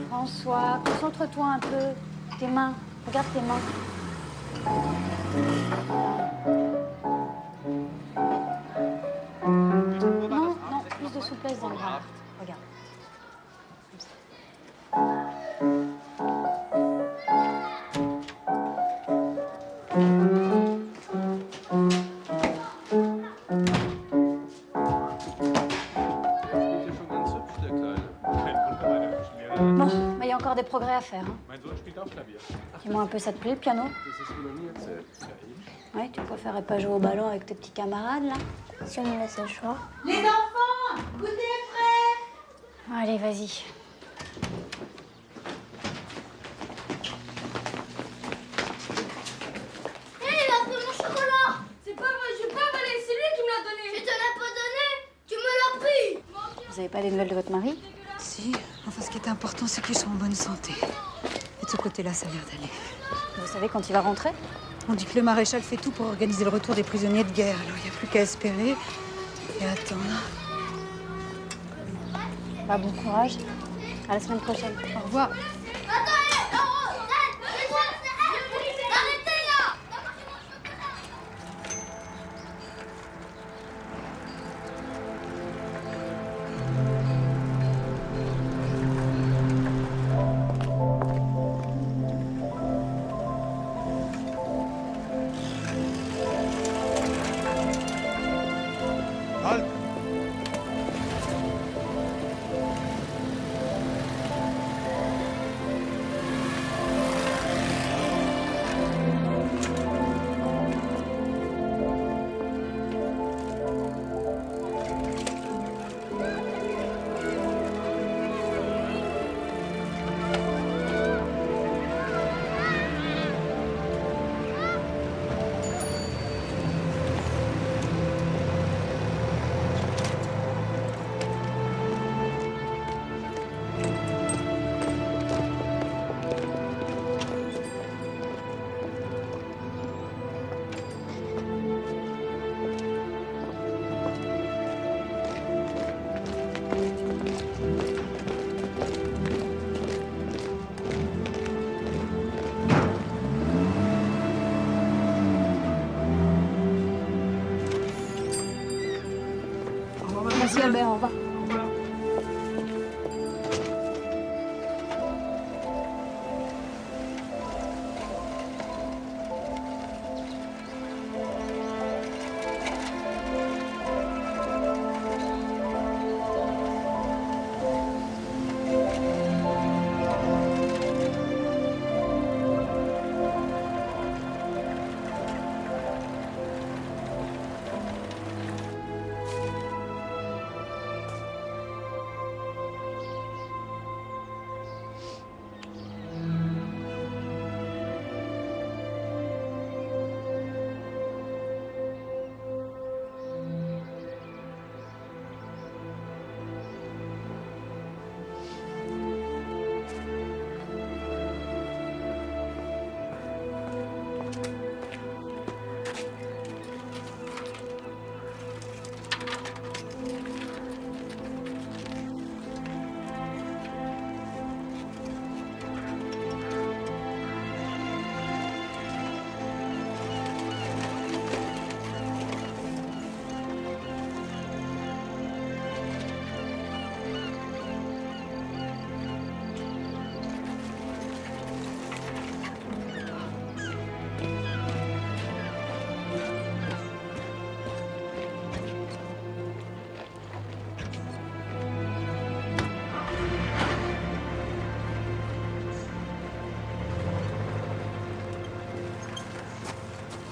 François, concentre-toi un peu. Tes mains, regarde tes mains. Non, non, plus de souplesse dans le bras. Regarde. Comme ça. Bon, mais il y a encore des progrès à faire. Hein. Dis-moi un peu, ça te plaît le piano? Ouais, tu préférais pas jouer au ballon avec tes petits camarades, là? Si on me laisse le choix. Les enfants, goûter est prêt. Allez, vas-y. Hé, il a pris mon chocolat. C'est pas vrai, je vais pas avaler, c'est lui qui me l'a donné. Je te l'ai pas donné. Tu me l'as pris. Vous avez pas des nouvelles de votre mari? Si, enfin ce qui est important, c'est qu'ils sont en bonne santé. Et de ce côté-là, ça a l'air d'aller. Vous savez quand il va rentrer? On dit que le maréchal fait tout pour organiser le retour des prisonniers de guerre. Alors il n'y a plus qu'à espérer et attendre. Bah, bon courage. À la semaine prochaine. Au revoir. Arrêtez là. Halte! Merci Albert, au revoir.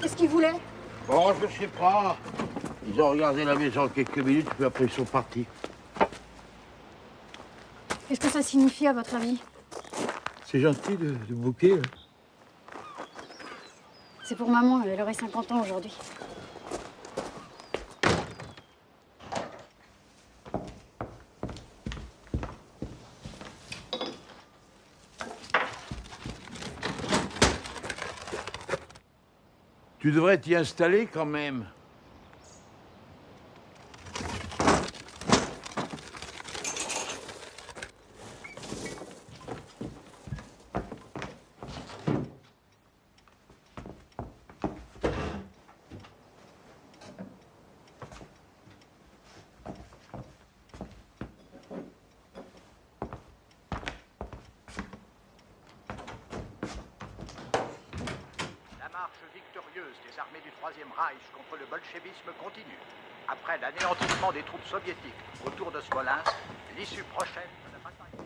Qu'est-ce qu'il voulait? Oh, je sais pas. Ils ont regardé la maison quelques minutes, puis après ils sont partis. Qu'est-ce que ça signifie à votre avis? C'est gentil de bouquet, là. C'est pour maman, elle aurait 50 ans aujourd'hui. Tu devrais t'y installer quand même. victorieuse des armées du Troisième Reich contre le bolchevisme continue. Après l'anéantissement des troupes soviétiques autour de Smolensk, l'issue prochaine de la bataille...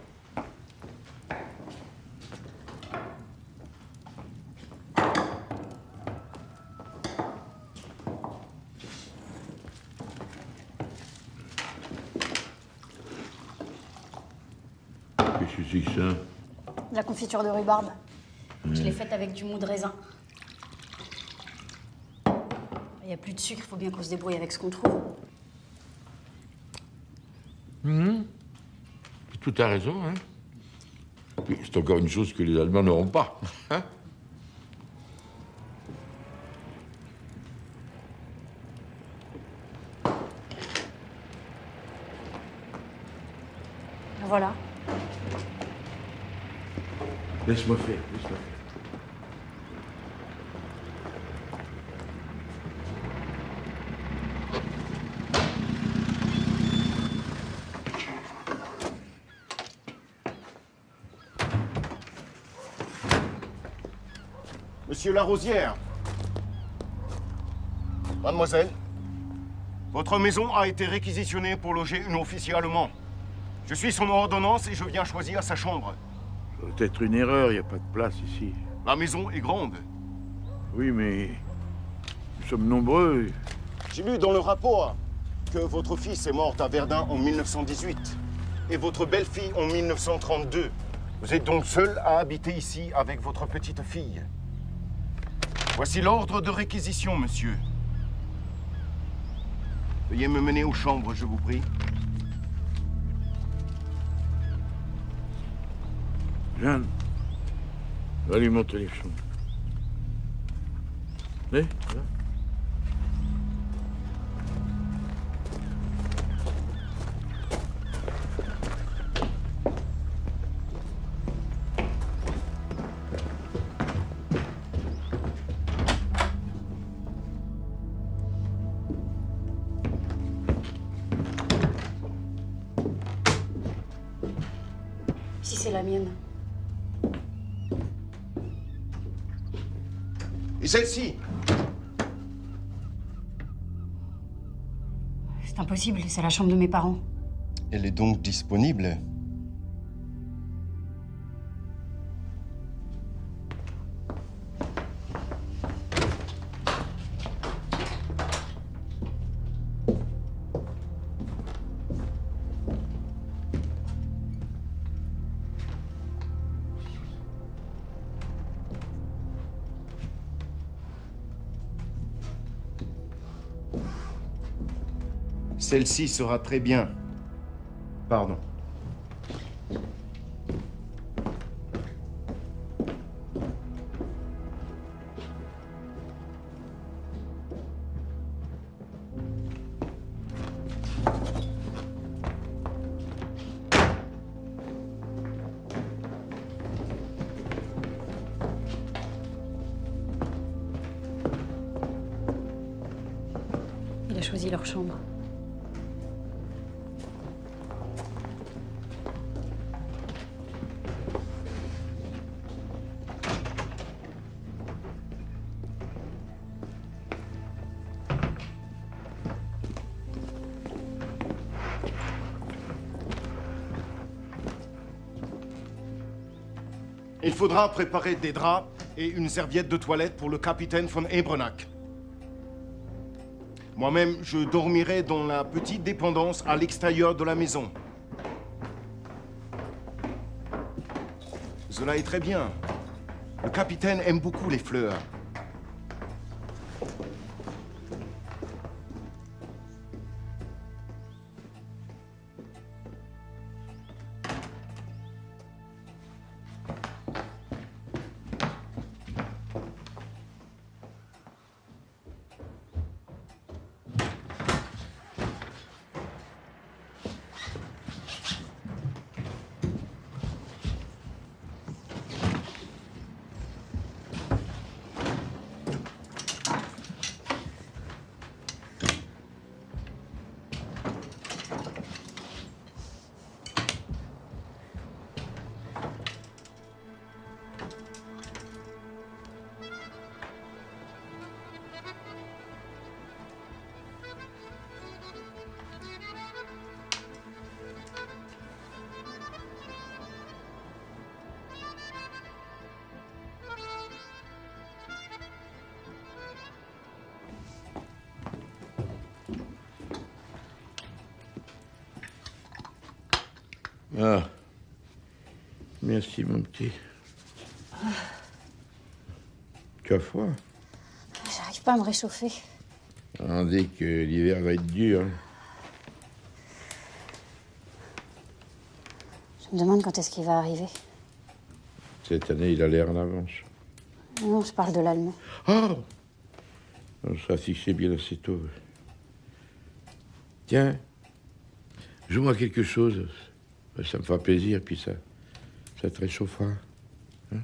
Qu'est-ce que c'est que ça? De la confiture de rhubarbe. Je l'ai faite avec du mou de raisin. Il n'y a plus de sucre, il faut bien qu'on se débrouille avec ce qu'on trouve. Tout a raison, hein. Puis c'est encore une chose que les Allemands n'auront pas, hein. Voilà. Laisse-moi faire, laisse-moi faire. Monsieur Larosière. Mademoiselle, votre maison a été réquisitionnée pour loger un officier allemand. Je suis son ordonnance et je viens choisir sa chambre. Ça doit être une erreur, il n'y a pas de place ici. La maison est grande. Oui, mais nous sommes nombreux. J'ai lu dans le rapport que votre fils est mort à Verdun en 1918 et votre belle-fille en 1932. Vous êtes donc seul à habiter ici avec votre petite fille. Voici l'ordre de réquisition, monsieur. Veuillez me mener aux chambres, je vous prie. Jeanne, va lui monter les chambres. Eh, là. Si c'est la mienne. Et celle-ci? C'est impossible, c'est la chambre de mes parents. Elle est donc disponible? Celle-ci sera très bien. Pardon. Il a choisi leur chambre. Il faudra préparer des draps et une serviette de toilette pour le capitaine von Ebrenack. Moi-même, je dormirai dans la petite dépendance à l'extérieur de la maison. Cela est très bien. Le capitaine aime beaucoup les fleurs. Ah. Merci, mon petit. Tu as froid? J'arrive pas à me réchauffer. On dit que l'hiver va être dur. Hein. Je me demande quand est-ce qu'il va arriver. Cette année, il a l'air en avance. Non, je parle de l'allemand. Oh! On sera fixé bien assez tôt. Tiens, joue-moi quelque chose. Ça me fera plaisir, puis ça te réchauffera. Hein?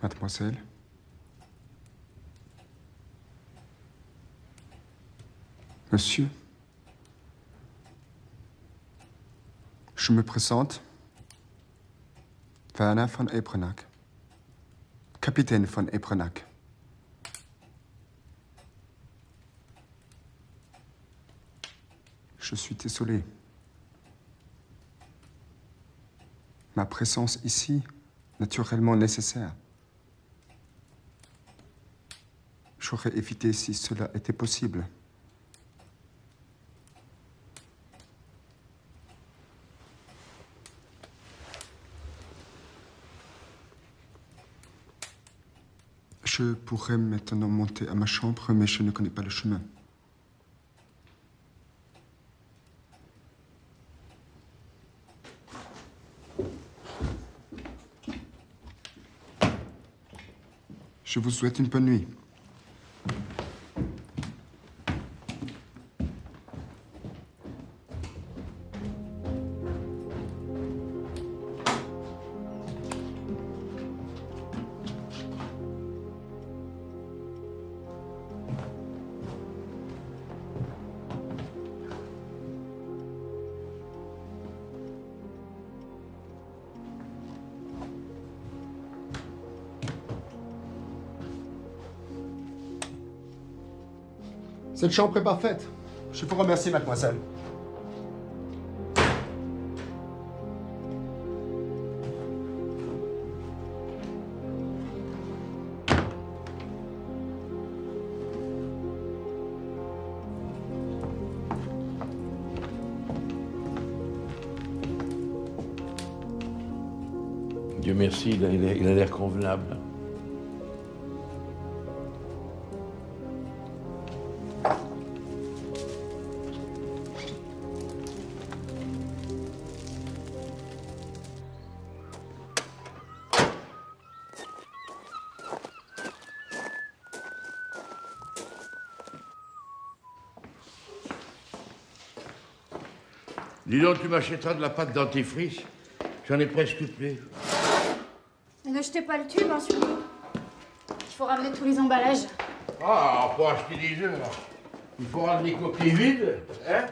Mademoiselle. Monsieur. Je me présente. Werner von Ebrenack. Capitaine von Ebrenack. Je suis désolé. Ma présence ici, naturellement nécessaire. J'aurais évité si cela était possible. Je pourrais maintenant monter à ma chambre, mais je ne connais pas le chemin. Je vous souhaite une bonne nuit. Cette chambre est parfaite. Je vous remercie, mademoiselle. Dieu merci, il a l'air convenable. Dis donc, tu m'achèteras de la pâte dentifrice. J'en ai presque plus. Mais ne jetez pas le tube, hein, surtout. Il faut ramener tous les emballages. Ah, pour acheter des œufs, là. Il faut ramener les coquilles vides, hein?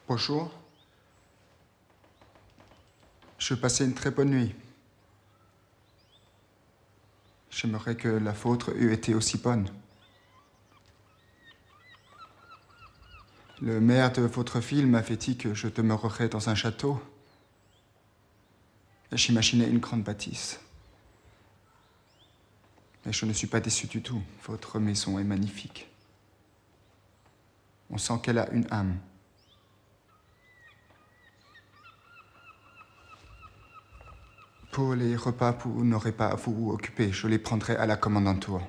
Bonjour. Je passais une très bonne nuit. J'aimerais que la vôtre eût été aussi bonne. Le maire de votre ville m'avait dit que je demeurerais dans un château. J'imaginais une grande bâtisse. Mais je ne suis pas déçu du tout. Votre maison est magnifique. On sent qu'elle a une âme. Pour les repas, vous n'aurez pas à vous occuper. Je les prendrai à la commandanture.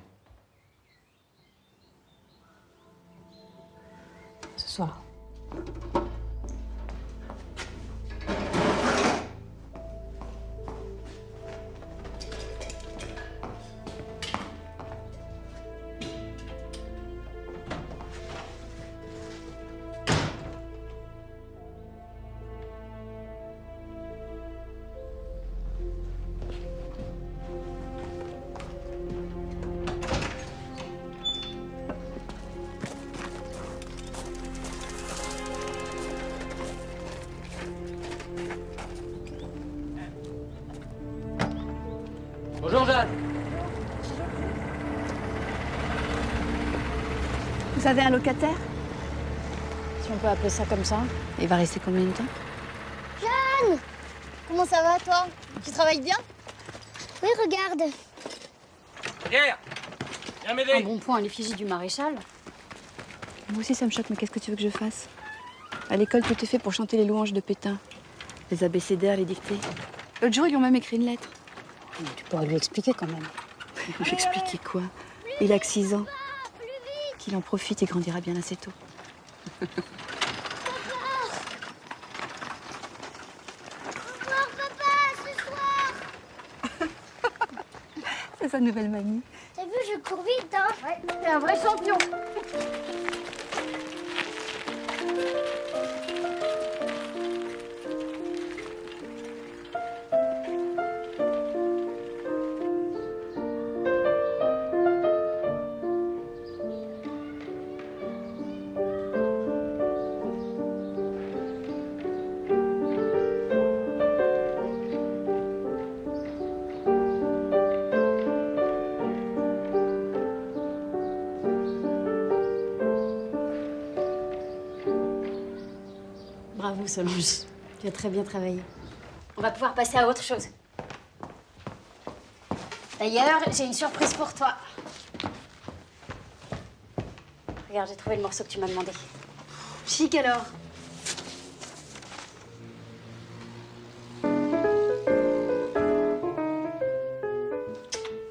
Ce soir. Bonjour Jeanne. Vous avez un locataire? Si on peut appeler ça comme ça. Il va rester combien de temps? Jeanne! Comment ça va, toi? Tu travailles bien? Oui, regarde. Pierre, viens m'aider. Un bon point à l'effigie du maréchal. Moi aussi, ça me choque, mais qu'est-ce que tu veux que je fasse? À l'école, tout est fait pour chanter les louanges de Pétain. Les abécédaires, les dictées. L'autre jour, ils lui ont même écrit une lettre. Mais tu pourrais lui expliquer quand même. Lui expliquer quoi? Il a que 6 ans. Qu'il en profite et grandira bien assez tôt. C'est sa nouvelle mamie. T'as vu, je cours vite, hein? Ouais, t'es un vrai champion. Bravo Solange, tu as très bien travaillé. On va pouvoir passer à autre chose. D'ailleurs, j'ai une surprise pour toi. Regarde, j'ai trouvé le morceau que tu m'as demandé. Chic alors.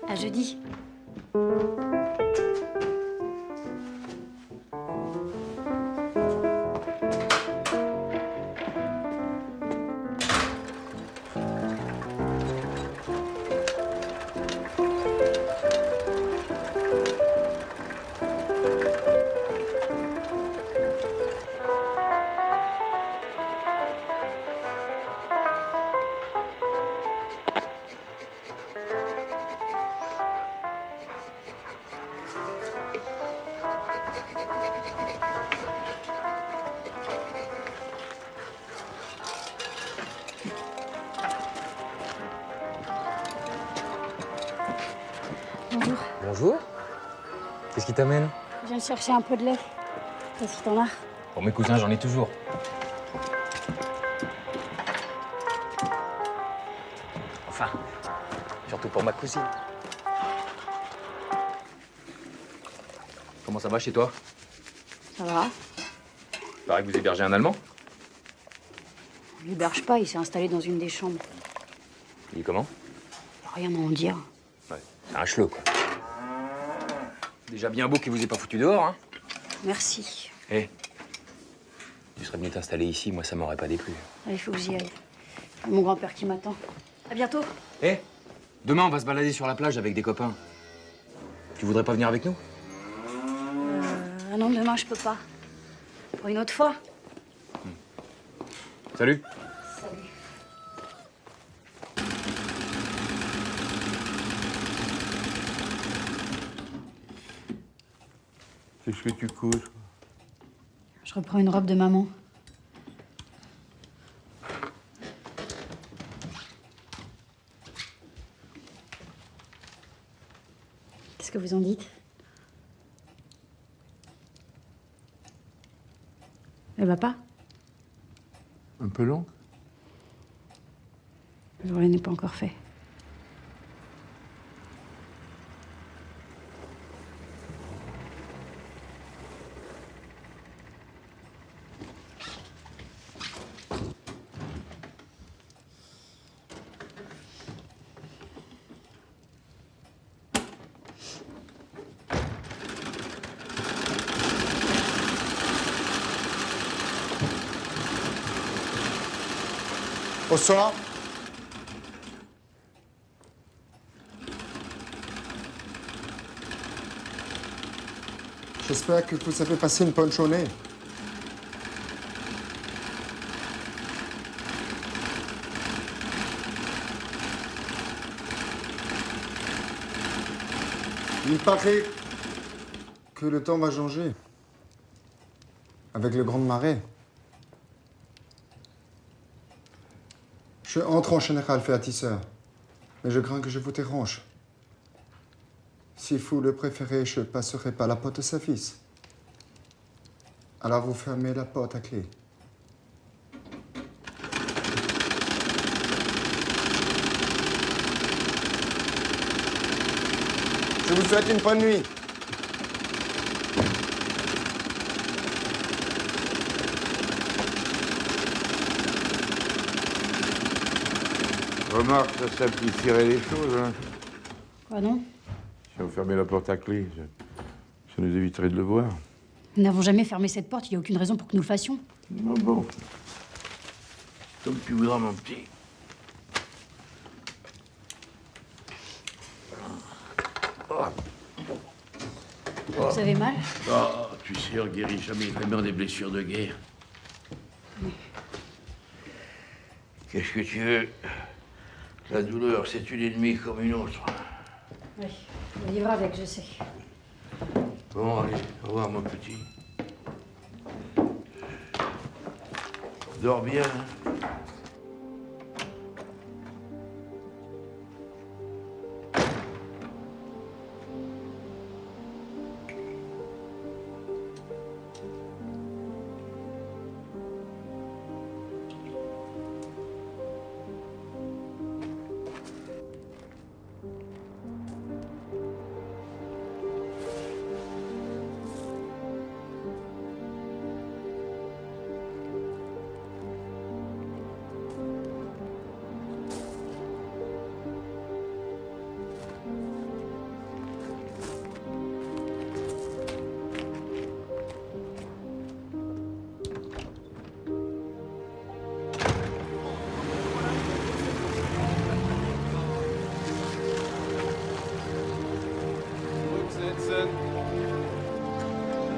À jeudi. Bonjour. Bonjour. Qu'est-ce qui t'amène? Je viens de chercher un pot de lait. Qu'est-ce que t'en as? Pour mes cousins, j'en ai toujours. Enfin, surtout pour ma cousine. Comment ça va chez toi? Ça va? Il paraît que vous hébergez un Allemand. On l'héberge pas, il s'est installé dans une des chambres. Il est comment? Rien à en dire. Ouais, c'est un chelot, quoi. Déjà bien beau qu'il vous ait pas foutu dehors, hein. Merci. Hé, Tu serais venu t'installer ici, moi ça m'aurait pas déplu. Il faut que j'y aille. Mon grand-père qui m'attend. À bientôt. Eh, demain on va se balader sur la plage avec des copains. Tu voudrais pas venir avec nous? Ah non, demain je peux pas. Pour une autre fois. Salut. Qu'est-ce que tu causes? Je reprends une robe de maman. Qu'est-ce que vous en dites? Elle va pas? Un peu long? Le journée n'est pas encore fait. Bonsoir. J'espère que vous avez passé une bonne journée. Il paraît que le temps va changer avec le grand marais. Je entre en général faire tisseur, mais je crains que je vous dérange. Si vous le préférez, je passerai par la porte de service. Alors vous fermez la porte à clé. Je vous souhaite une bonne nuit. Remarque, ça simplifierait les choses, hein. Quoi non? Si on fermait la porte à clé, ça nous éviterait de le voir. Nous n'avons jamais fermé cette porte, il n'y a aucune raison pour que nous le fassions. Ah bon. Comme tu voudras, mon petit. Vous avez mal? Ah, tu sais, on guérit jamais vraiment des blessures de guerre. Qu'est-ce que tu veux? La douleur, c'est une ennemie comme une autre. Oui, on vivra avec, je sais. Bon, allez, au revoir, mon petit. Dors bien, hein.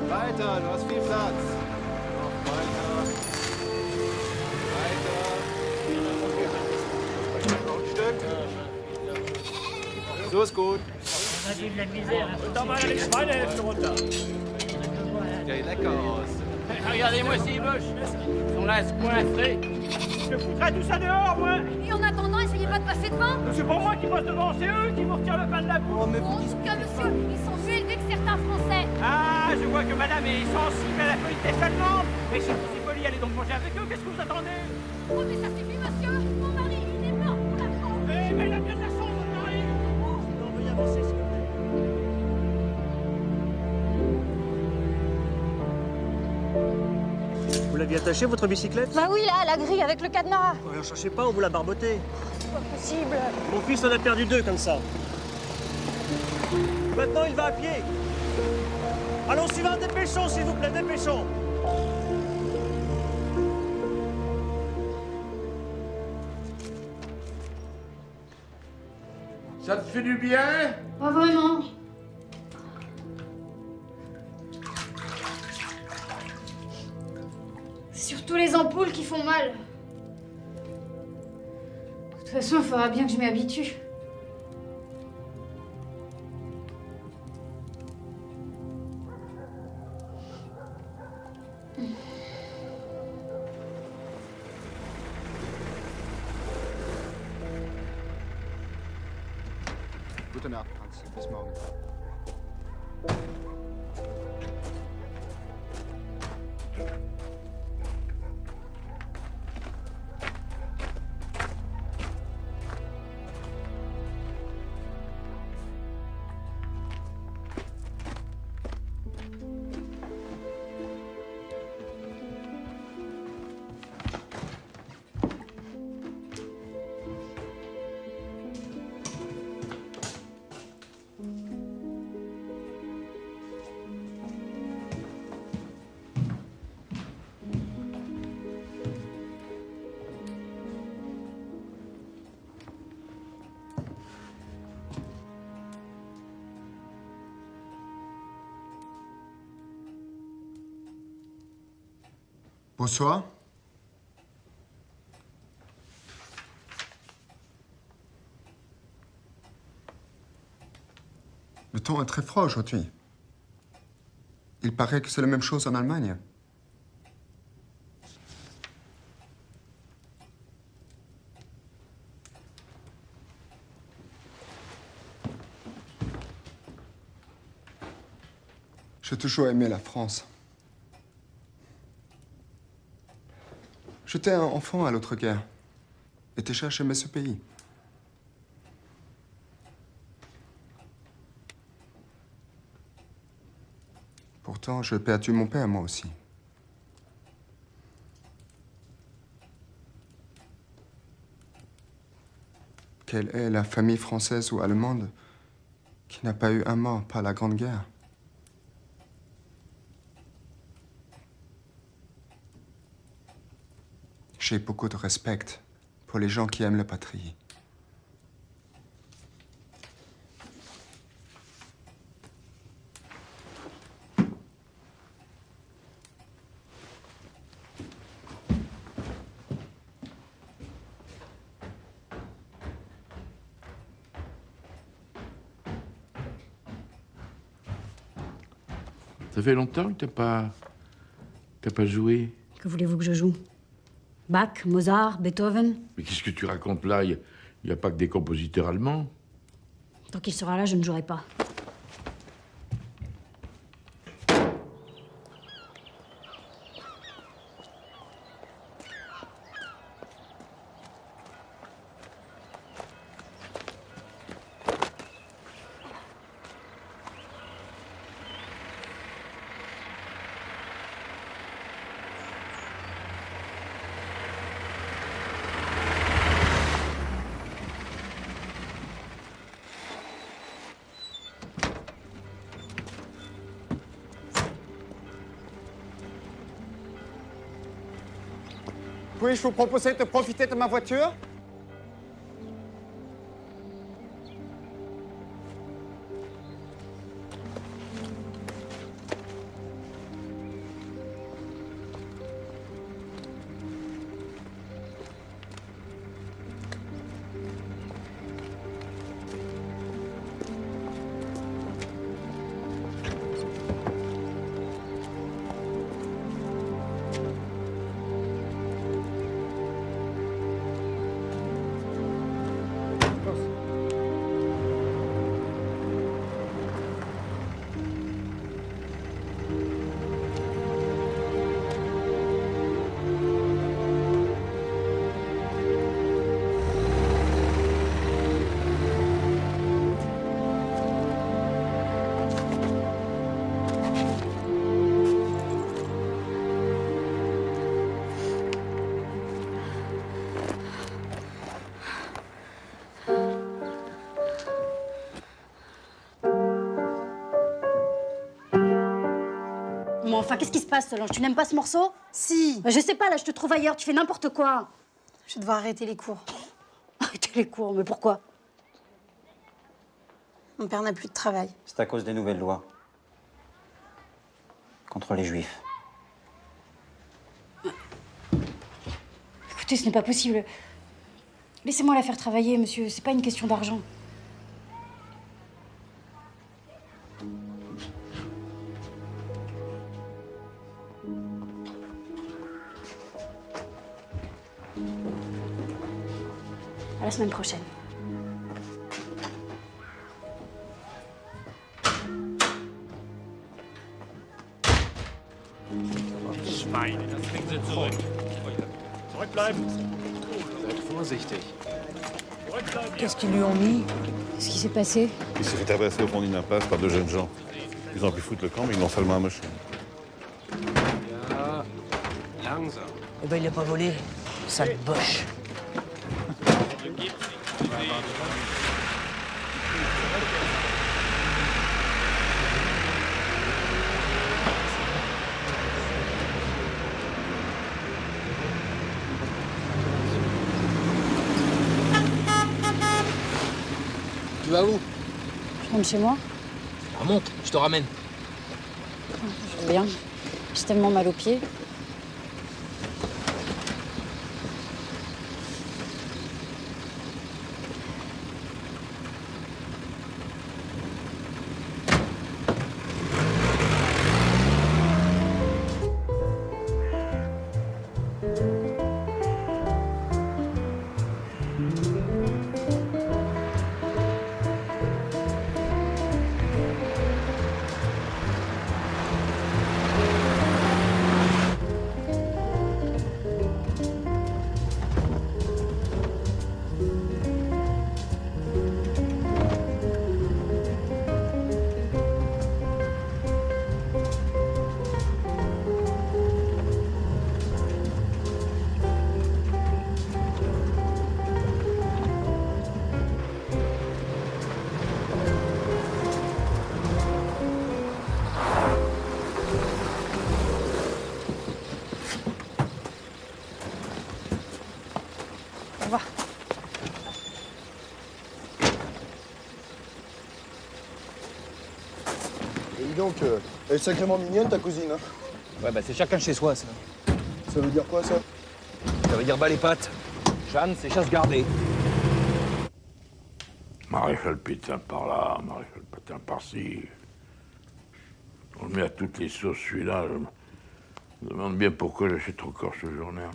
Weiter, du hast viel Platz. Noch weiter. Weiter. Noch ein Stück. So ist gut. Da mal die Schweinehälfte runter. Sieht lecker aus. Regardez-moi ces moches. Ils sont là à ce point frais. Je foutrais tout ça dehors, moi. Et en attendant, essayez pas de passer devant. C'est pas moi qui passe devant, c'est eux qui vous retirent le pain de la bouche. En tout cas, monsieur, ils sont mieux élevés que certains Français. Ah, je vois que madame est sensible à la politesse allemande. Mais si vous êtes poli, allez donc manger avec eux. Qu'est-ce que vous attendez? Oh, mais ça suffit, monsieur. Mon mari, il est mort pour la France. Mais il a bien de la chance, votre mari. Non, veuillez avancer, s'il vous plaît. Vous l'aviez attaché, votre bicyclette? Bah oui, là, à la grille, avec le cadenas. Ne cherchez pas, on vous l'a barboté. C'est pas possible. Mon fils en a perdu 2 comme ça. Maintenant, il va à pied. Allons, Sylvain, dépêchons, s'il vous plaît, dépêchons. Ça te fait du bien? Pas vraiment. C'est surtout les ampoules qui font mal. De toute façon, il faudra bien que je m'y habitue. Guten Abend, Hans. Bis morgen. Bonsoir. Le temps est très froid aujourd'hui. Il paraît que c'est la même chose en Allemagne. J'ai toujours aimé la France. J'étais un enfant à l'autre guerre et déjà j'aimais ce pays. Pourtant, j'ai perdu mon père, moi aussi. Quelle est la famille française ou allemande qui n'a pas eu un mort par la Grande Guerre? J'ai beaucoup de respect pour les gens qui aiment la patrie. Ça fait longtemps que t'as pas joué. Que voulez-vous que je joue? Bach, Mozart, Beethoven? Mais qu'est-ce que tu racontes là? Il n'y a pas que des compositeurs allemands. Tant qu'il sera là, je ne jouerai pas. Puis-je vous proposer de profiter de ma voiture? Mais enfin, qu'est-ce qui se passe, Solange? Tu n'aimes pas ce morceau? Si. Je sais pas, là, je te trouve ailleurs, tu fais n'importe quoi. Je vais devoir arrêter les cours. Arrêter les cours, mais pourquoi? Mon père n'a plus de travail. C'est à cause des nouvelles lois. Contre les juifs. Écoutez, ce n'est pas possible. Laissez-moi la faire travailler, monsieur. C'est pas une question d'argent. À la semaine prochaine. Schweine, das bringen sie zurück. Zurückbleiben. Seid vorsichtig. Qu'est-ce qu'ils lui ont mis? Qu'est-ce qui s'est passé? Il s'est fait tabasser au fond d'une impasse par deux jeunes gens. Ils ont pu foutre le camp, mais ils l'ont seulement amoché. Ja, langsam. Eh ben, il a pas volé. Sale boche. Tu vas où? Je rentre chez moi. Remonte, je te ramène. Je veux bien. J'ai tellement mal aux pieds. Au revoir. Et dis donc, elle est sacrément mignonne, ta cousine. Hein. Ouais, bah c'est chacun chez soi, ça. Ça veut dire quoi, ça? Ça veut dire bas les pattes. Jeanne, c'est chasse gardée. Maréchal Pétain par là, Maréchal Pétain par-ci. On le met à toutes les sauces, celui-là. Je me demande bien pourquoi j'achète encore ce journal.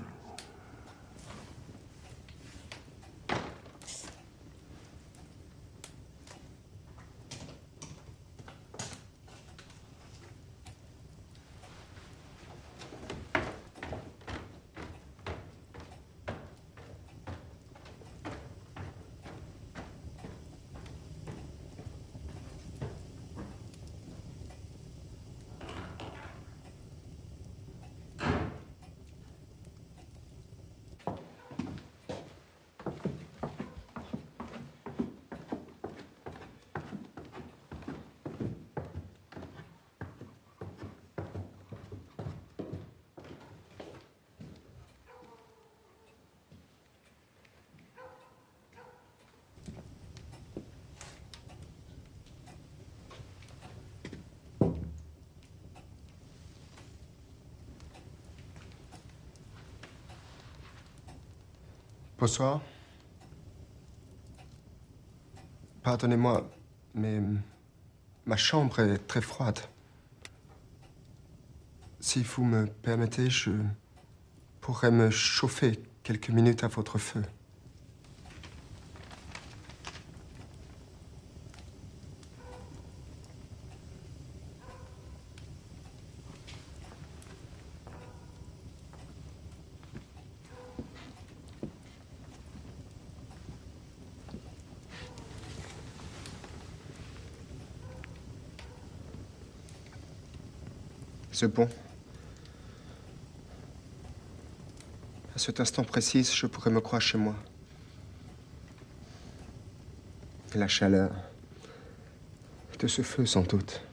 Bonsoir. Pardonnez-moi, mais ma chambre est très froide. Si vous me permettez, je pourrais me chauffer quelques minutes à votre feu. C'est bon. À cet instant précis, je pourrais me croire chez moi. Et la chaleur de ce feu, sans doute.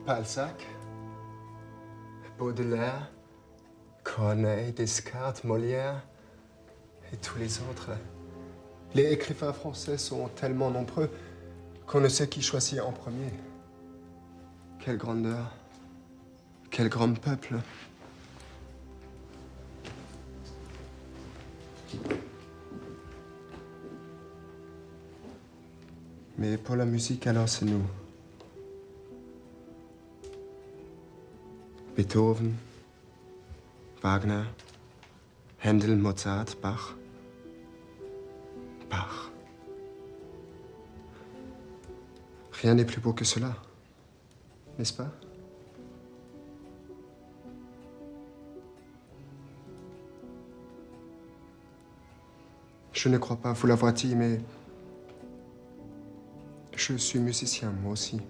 Balzac, Baudelaire, Corneille, Descartes, Molière et tous les autres. Les écrivains français sont tellement nombreux qu'on ne sait qui choisir en premier. Quelle grandeur, quel grand peuple. Mais pour la musique, alors c'est nous. Beethoven, Wagner, Händel, Mozart, Bach. Bach. Rien n'est plus beau que cela, n'est-ce pas? Je ne crois pas vous l'avoir dit, mais je suis musicien, moi aussi.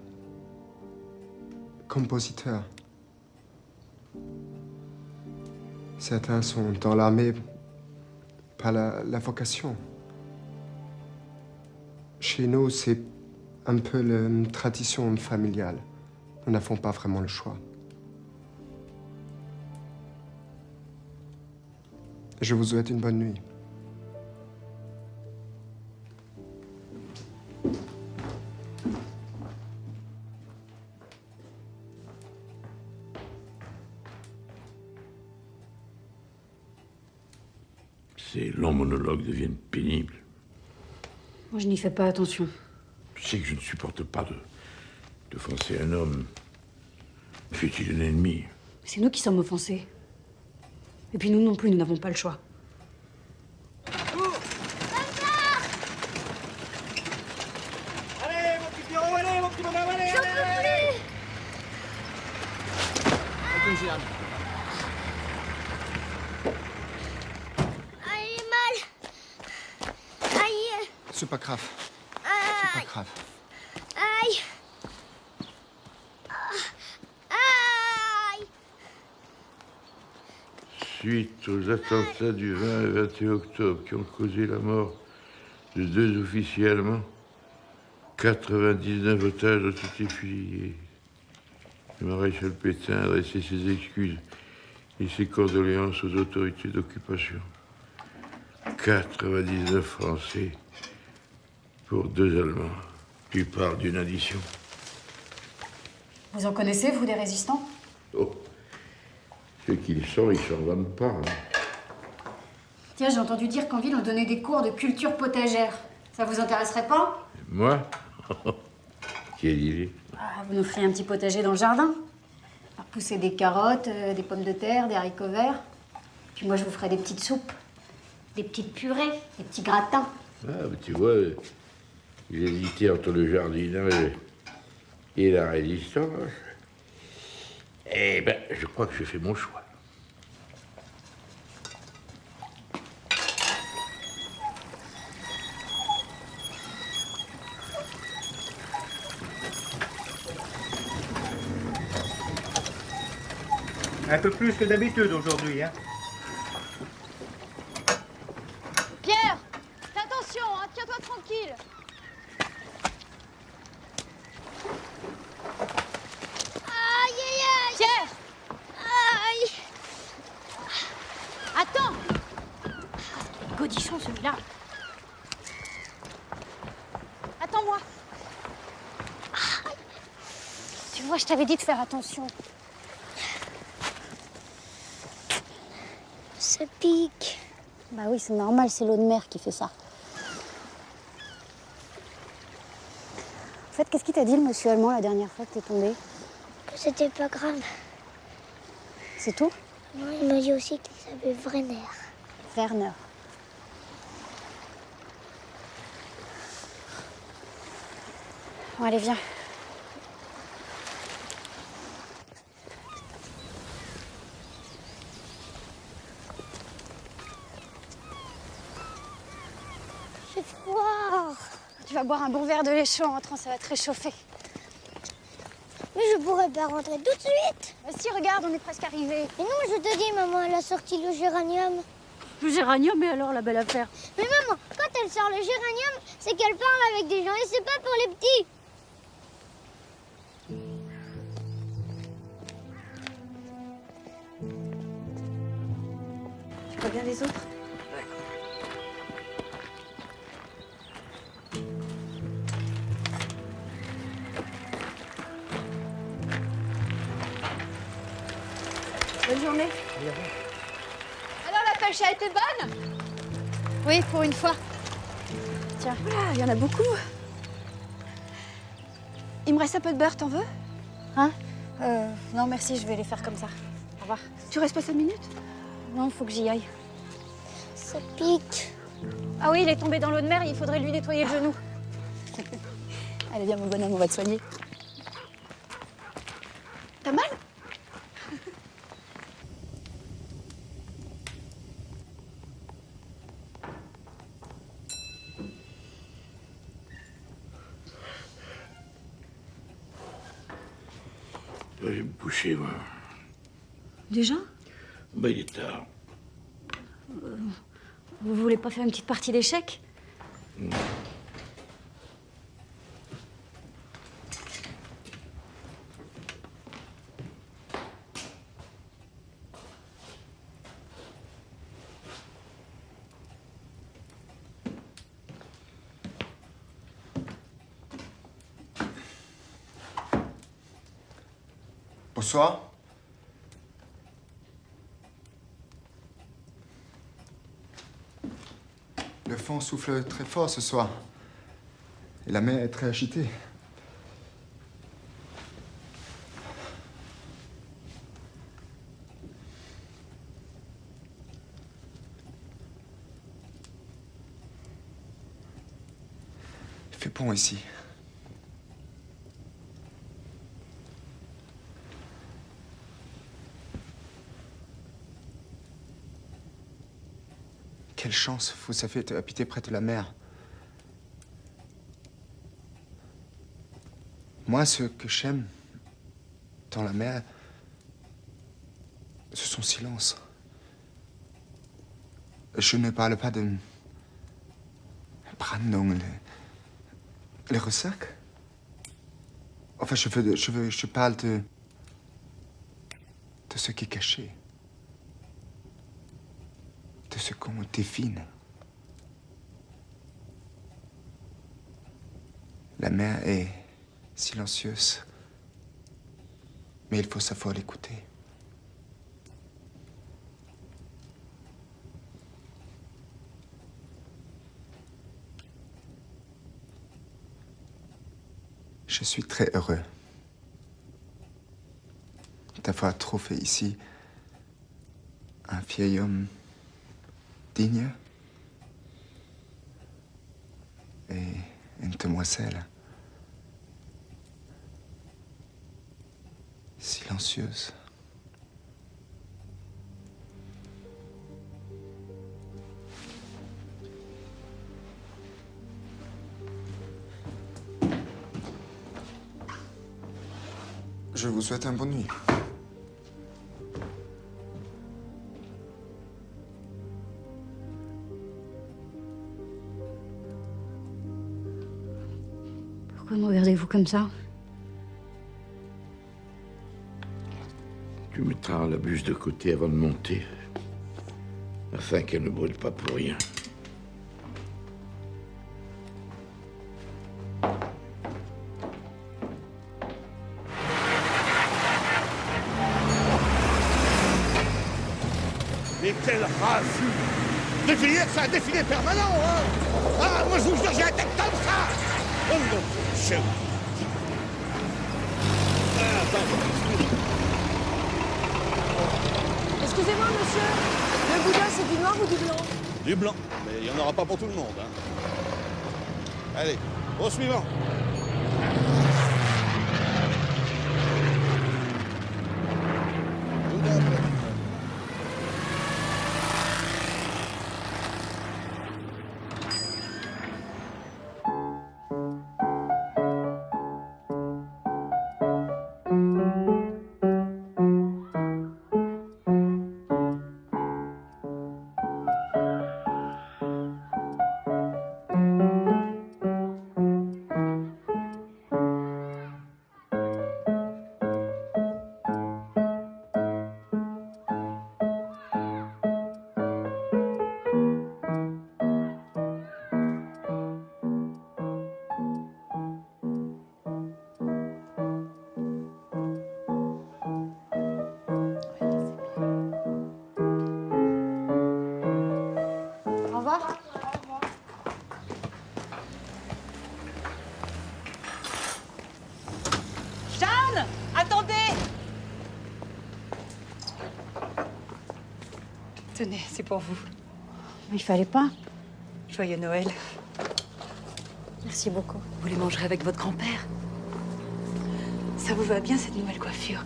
Compositeur. Certains sont dans l'armée par la vocation. Chez nous, c'est un peu la tradition familiale. Nous n'avons pas vraiment le choix. Je vous souhaite une bonne nuit. Ces longs monologues deviennent pénibles. Moi, je n'y fais pas attention. Tu sais que je ne supporte pas de offenser un homme, fût-il un ennemi. C'est nous qui sommes offensés. Et puis nous non plus, nous n'avons pas le choix. Allez, mon petit Pierrot, allez, mon petit bonhomme, allez, J'en allez, peux plus. Aïe, mal. Aïe. C'est pas grave. C'est pas grave. Aïe. Aïe. Suite aux attentats du 20 et 21 octobre qui ont causé la mort de 2 officiers allemands, 99 otages ont été fusillés. Le maréchal Pétain a adressé ses excuses et ses condoléances aux autorités d'occupation. 99 Français pour 2 Allemands. Tu parles d'une addition. Vous en connaissez, vous, des résistants? Oh, ceux qui sont, ils s'en vendent pas. Hein. Tiens, j'ai entendu dire qu'en ville, on donnait des cours de culture potagère. Ça vous intéresserait pas? Moi? Quelle idée. Ah, vous nous feriez un petit potager dans le jardin. Alors, pousser des carottes, des pommes de terre, des haricots verts. Puis moi, je vous ferai des petites soupes, des petites purées, des petits gratins. Ah, mais tu vois, j'ai hésité entre le jardinage et la résistance. Eh ben, je crois que j'ai fait mon choix. Un peu plus que d'habitude aujourd'hui, hein. Pierre, fais attention, hein, tiens-toi tranquille. Aïe, aïe, aïe. Pierre! Aïe. Attends! Godichon, celui-là. Attends-moi. Tu vois, je t'avais dit de faire attention. Ça pique. Bah oui, c'est normal, c'est l'eau de mer qui fait ça. En fait, qu'est-ce qu'il t'a dit, le monsieur allemand, la dernière fois que t'es tombé? Que c'était pas grave. C'est tout? Non, il m'a dit aussi qu'il s'appelait Werner. Werner. Bon, allez, viens. J'ai froid. Tu vas boire un bon verre de lait chaud en rentrant, ça va te réchauffer. Mais je pourrais pas rentrer tout de suite. Si, regarde, on est presque arrivé. Mais non, je te dis, maman, elle a sorti le géranium. Le géranium, mais alors, la belle affaire. Mais maman, quand elle sort le géranium, c'est qu'elle parle avec des gens et c'est pas pour les petits. bien les autres. Bonne journée. Alors la pêche a été bonne? Oui, pour une fois. Tiens, voilà, il y en a beaucoup. Il me reste un peu de beurre, t'en veux? Hein? Non, merci, je vais les faire comme ça. Au revoir. Tu restes pas 5 minutes? Non, faut que j'y aille. Ça pique. Ah oui, il est tombé dans l'eau de mer, il faudrait lui nettoyer le genou. Allez, viens, mon bonhomme, on va te soigner. T'as mal? Je vais me coucher, moi. Déjà? Bah, il est tard. Vous voulez pas faire une petite partie d'échecs? Bonsoir. Le vent souffle très fort ce soir. Et la mer est très agitée. Il fait bon ici. Quelle chance vous avez habité près de la mer. Moi, ce que j'aime dans la mer, c'est son silence. Je ne parle pas de Brandung, les ressacs. Enfin, je parle de ce qui est caché. De ce qu'on définit. La mer est silencieuse, mais il faut savoir l'écouter. Je suis très heureux d'avoir trouvé ici un vieil homme digne et une demoiselle silencieuse. Je vous souhaite une bonne nuit. Pourquoi me regardez-vous comme ça? Tu mettras la bûche de côté avant de monter, afin qu'elle ne brûle pas pour rien. Mais quel raffut! Défilé, c'est un défilé permanent, hein! Ah, moi je vous jure, j'ai la tête comme ça! Oh non, chien! Ah, attends. Excusez-moi, monsieur. Le boudin, c'est du noir ou du blanc? Du blanc, mais il n'y en aura pas pour tout le monde, hein. Allez, au suivant. revoir. Jeanne, attendez. Tenez, c'est pour vous. Il fallait pas. Joyeux Noël. Merci beaucoup. Vous les mangerez avec votre grand-père. Ça vous va bien, cette nouvelle coiffure?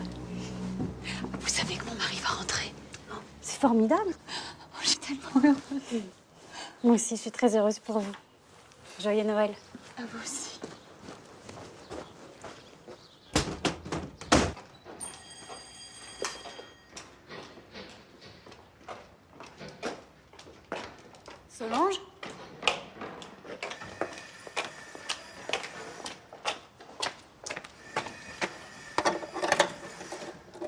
Vous savez que mon mari va rentrer. C'est formidable. Oh, j'ai tellement heureuse. Moi aussi, je suis très heureuse pour vous. Joyeux Noël. À vous aussi. Solange?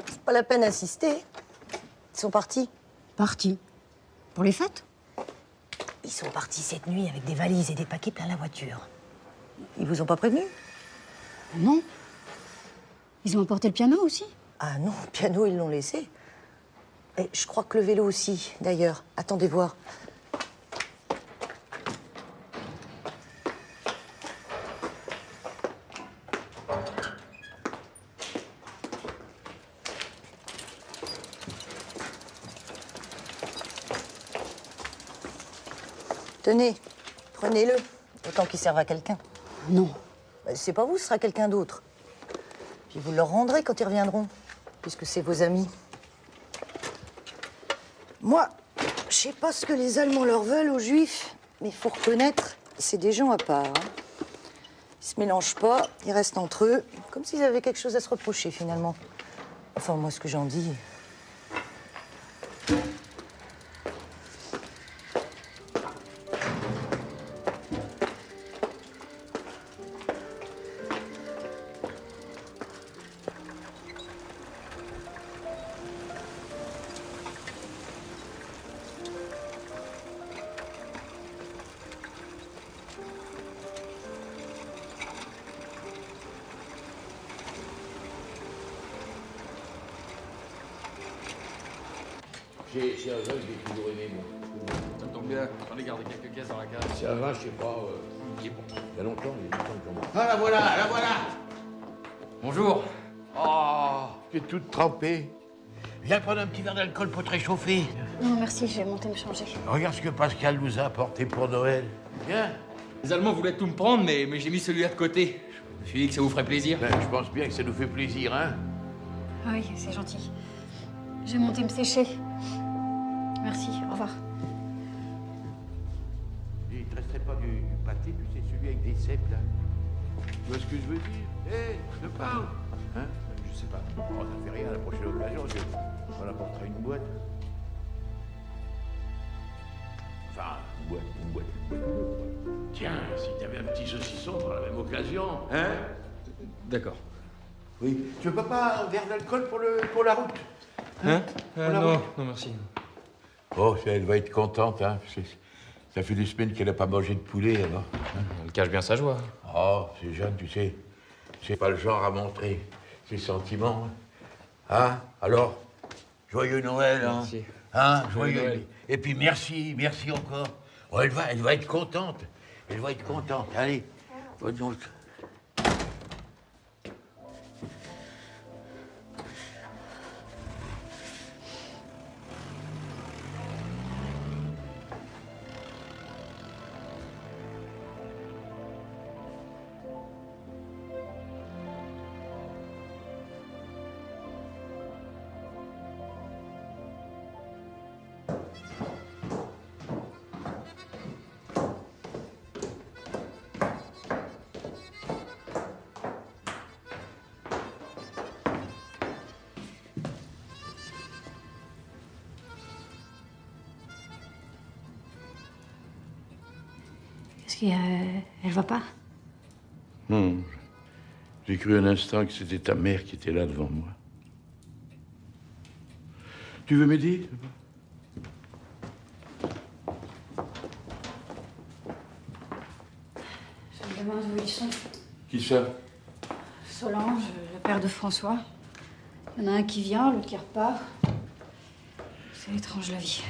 C'est pas la peine d'insister. Ils sont partis. Partis? Pour les fêtes? Ils sont partis cette nuit avec des valises et des paquets plein la voiture. Ils vous ont pas prévenu? Non. Ils ont emporté le piano aussi? Ah non, le piano, ils l'ont laissé. Et je crois que le vélo aussi, d'ailleurs. Attendez voir. Tenez, prenez-le, autant qu'il serve à quelqu'un. Non. C'est pas vous, ce sera quelqu'un d'autre. Puis vous leur rendrez quand ils reviendront, puisque c'est vos amis. Moi, je sais pas ce que les Allemands leur veulent aux Juifs, mais il faut reconnaître, c'est des gens à part. Hein. Ils se mélangent pas, ils restent entre eux, comme s'ils avaient quelque chose à se reprocher, finalement. Enfin, moi, ce que j'en dis... C'est un vin que j'ai toujours aimé, moi. Ça tombe bien, j'en ai gardé quelques caisses dans la cave. C'est un vin, je sais pas, il est bon. Il y a longtemps que j'en bois. Ah, la voilà, la voilà. Bonjour. Oh, tu es toute trempée. Viens prendre un petit verre d'alcool pour te réchauffer. Non, merci, je vais monter me changer. Regarde ce que Pascal nous a apporté pour Noël. Viens. Les Allemands voulaient tout me prendre, mais j'ai mis celui-là de côté. Je me suis dit que ça vous ferait plaisir. Ben, je pense bien que ça nous fait plaisir, hein. Ah oui, c'est gentil. Je vais monter me sécher. Merci, au revoir. Il te resterait pas du pâté, tu sais, celui avec des cèpes, là. Tu vois ce que je veux dire? Hé, je te parle. Hein? Je sais pas. Oh, ça fait rien, à la prochaine occasion, on apportera une boîte. Enfin, une boîte. Tiens, si t'avais un petit saucisson pour la même occasion, hein? D'accord. Oui. Tu veux pas un verre d'alcool pour la route? Hein? Non, non, merci. Oh, elle va être contente, hein. Ça fait des semaines qu'elle n'a pas mangé de poulet, alors. Elle cache bien sa joie. Oh, c'est jeune, tu sais. C'est pas le genre à montrer ses sentiments. Hein? Alors, joyeux Noël, hein? Merci. Hein? Joyeux Noël. Et puis merci encore. Oh, elle va être contente. Elle va être contente. Allez, bonne donc. Est-ce qu'elle va pas? Non. J'ai cru un instant que c'était ta mère qui était là devant moi. Tu veux m'aider? Je me demande où ils sont. Qui ça? Solange, le père de François. Il y en a un qui vient, l'autre qui repart. C'est étrange la vie.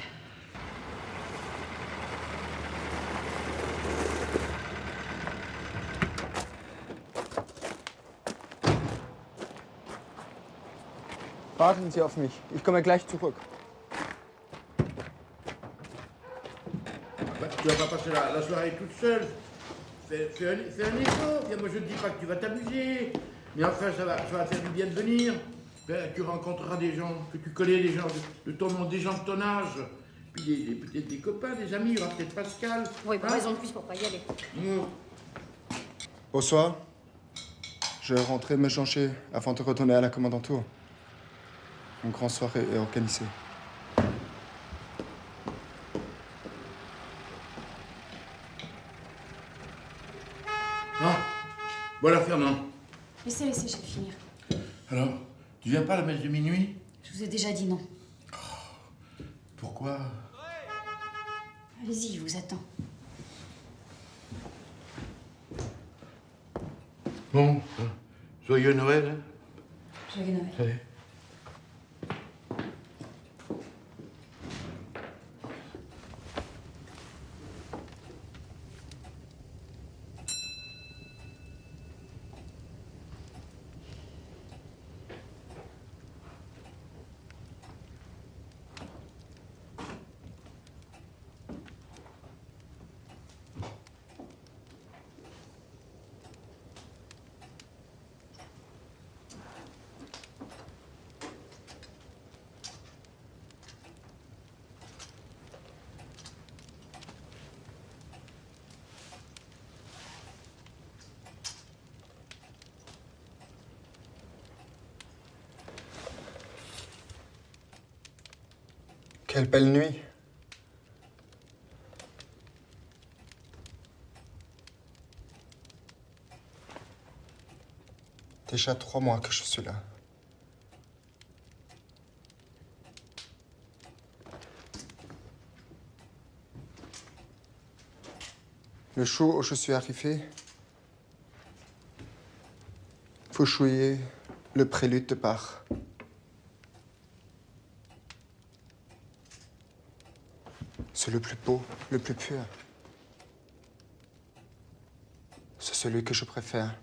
Warten Sie auf mich. Ich komme gleich zurück. Bah, tu vas pas passer la soirée toute seule. Fais un effort. Moi, je ne dis pas que tu vas t'amuser. Mais enfin, ça va faire du bien de venir. Ben, tu rencontreras des gens que tu connais, des gens de ton nom, des gens de ton âge. Puis peut-être des copains, des amis. Il y aura peut-être Pascal. Oui, pas raison de plus pour pas y aller. Bonsoir. Je vais rentrer me changer avant de retourner à la commandanture. Une grande soirée est organisée. Ah, voilà Fernand. Laissez, je vais finir. Alors, tu viens pas à la messe de minuit? Je vous ai déjà dit non. Pourquoi? Allez-y, je vous attends. Bon, joyeux Noël. Hein? Joyeux Noël. Allez. Quelle belle nuit. Déjà 3 mois que je suis là. Le jour où je suis arrivé, vous jouiez le prélude de Bach. C'est le plus beau, le plus pur. C'est celui que je préfère.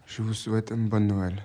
Je vous souhaite une bonne Noël.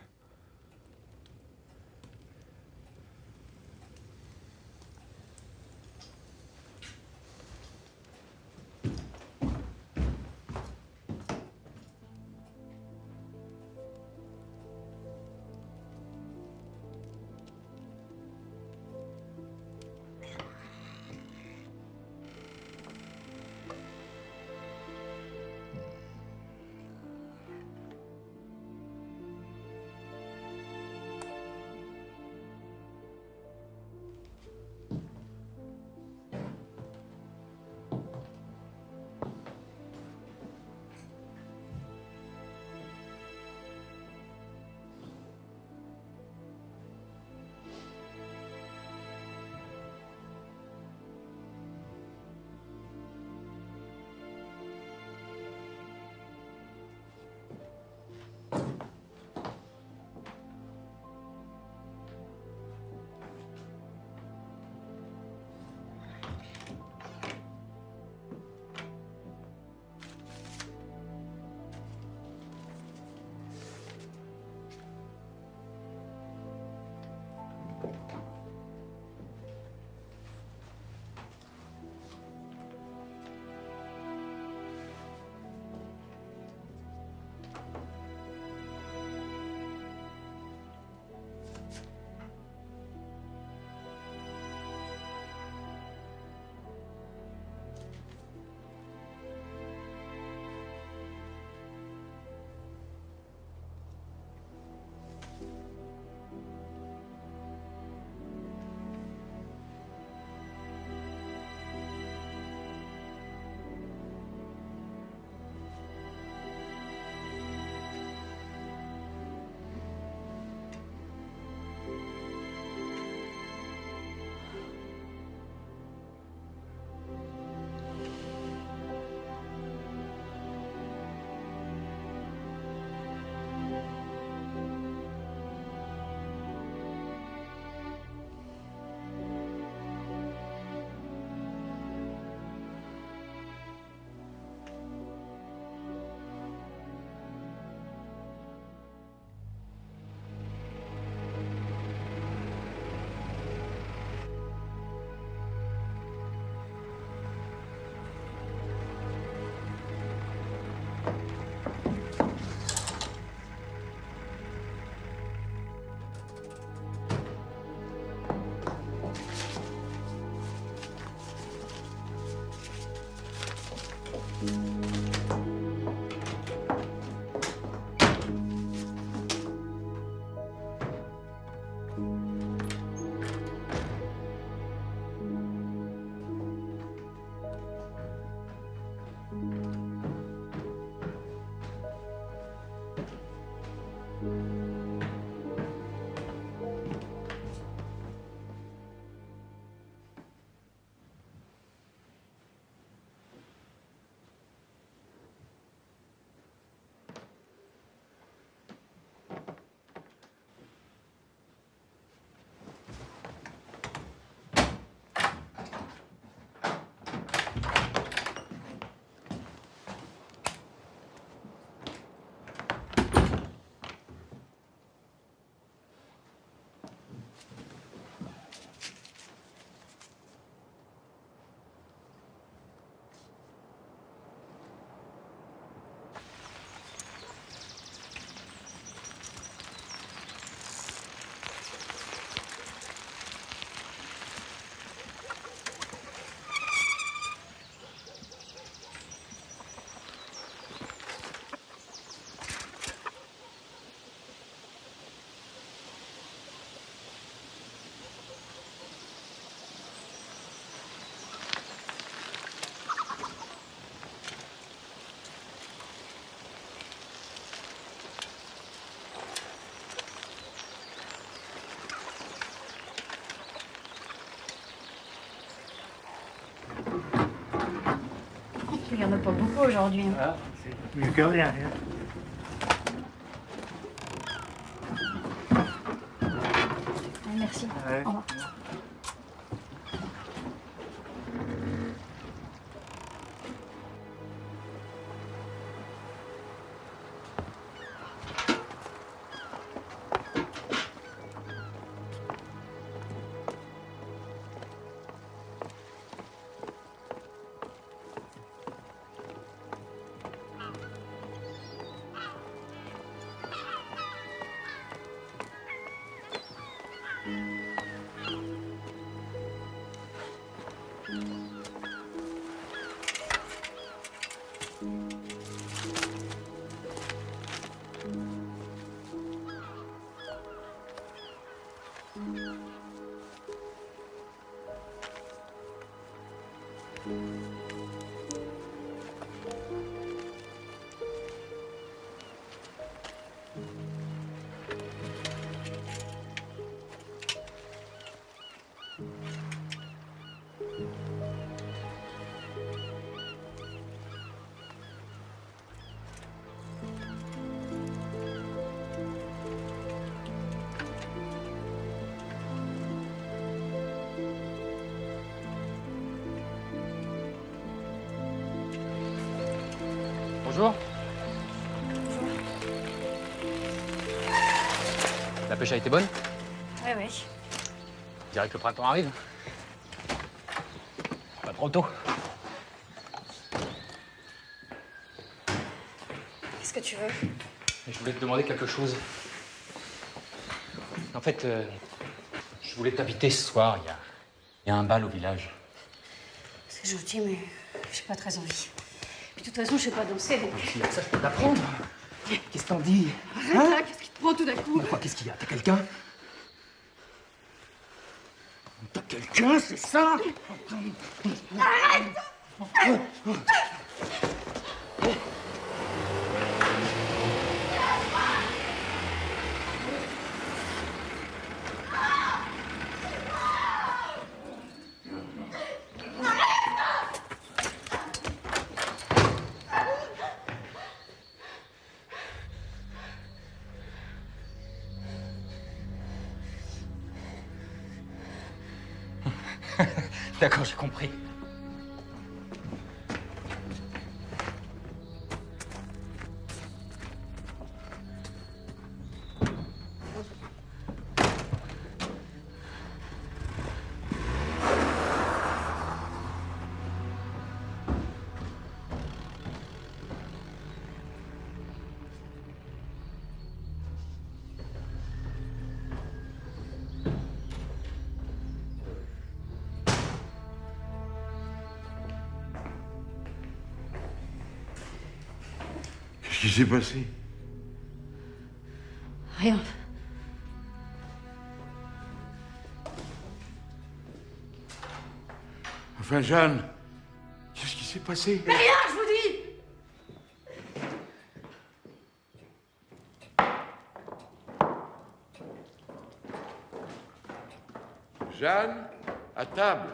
Il y en a pas beaucoup aujourd'hui. Hein. Ah, c'est mieux que rien. Merci. Ouais. Au revoir. Bonjour. La pêche a été bonne? Ouais, ouais. Je dirais que le printemps arrive. Pas trop tôt. Qu'est-ce que tu veux? Je voulais te demander quelque chose. En fait, je voulais t'inviter ce soir. Il y a un bal au village. C'est gentil, mais j'ai pas très envie. Puis de toute façon, je sais pas danser. Donc... Si, ça, je peux t'apprendre. Qu'est-ce que t'en dis? Arrête là, qu'est-ce qui te prend tout d'un coup? Quoi, qu'est-ce qu'il y a? T'as quelqu'un? T'as quelqu'un, c'est ça? Arrête! D'accord, j'ai compris. Qu'est-ce qui s'est passé? Rien. Enfin, Jeanne, qu'est-ce qui s'est passé? Mais rien, je vous dis! Jeanne, à table.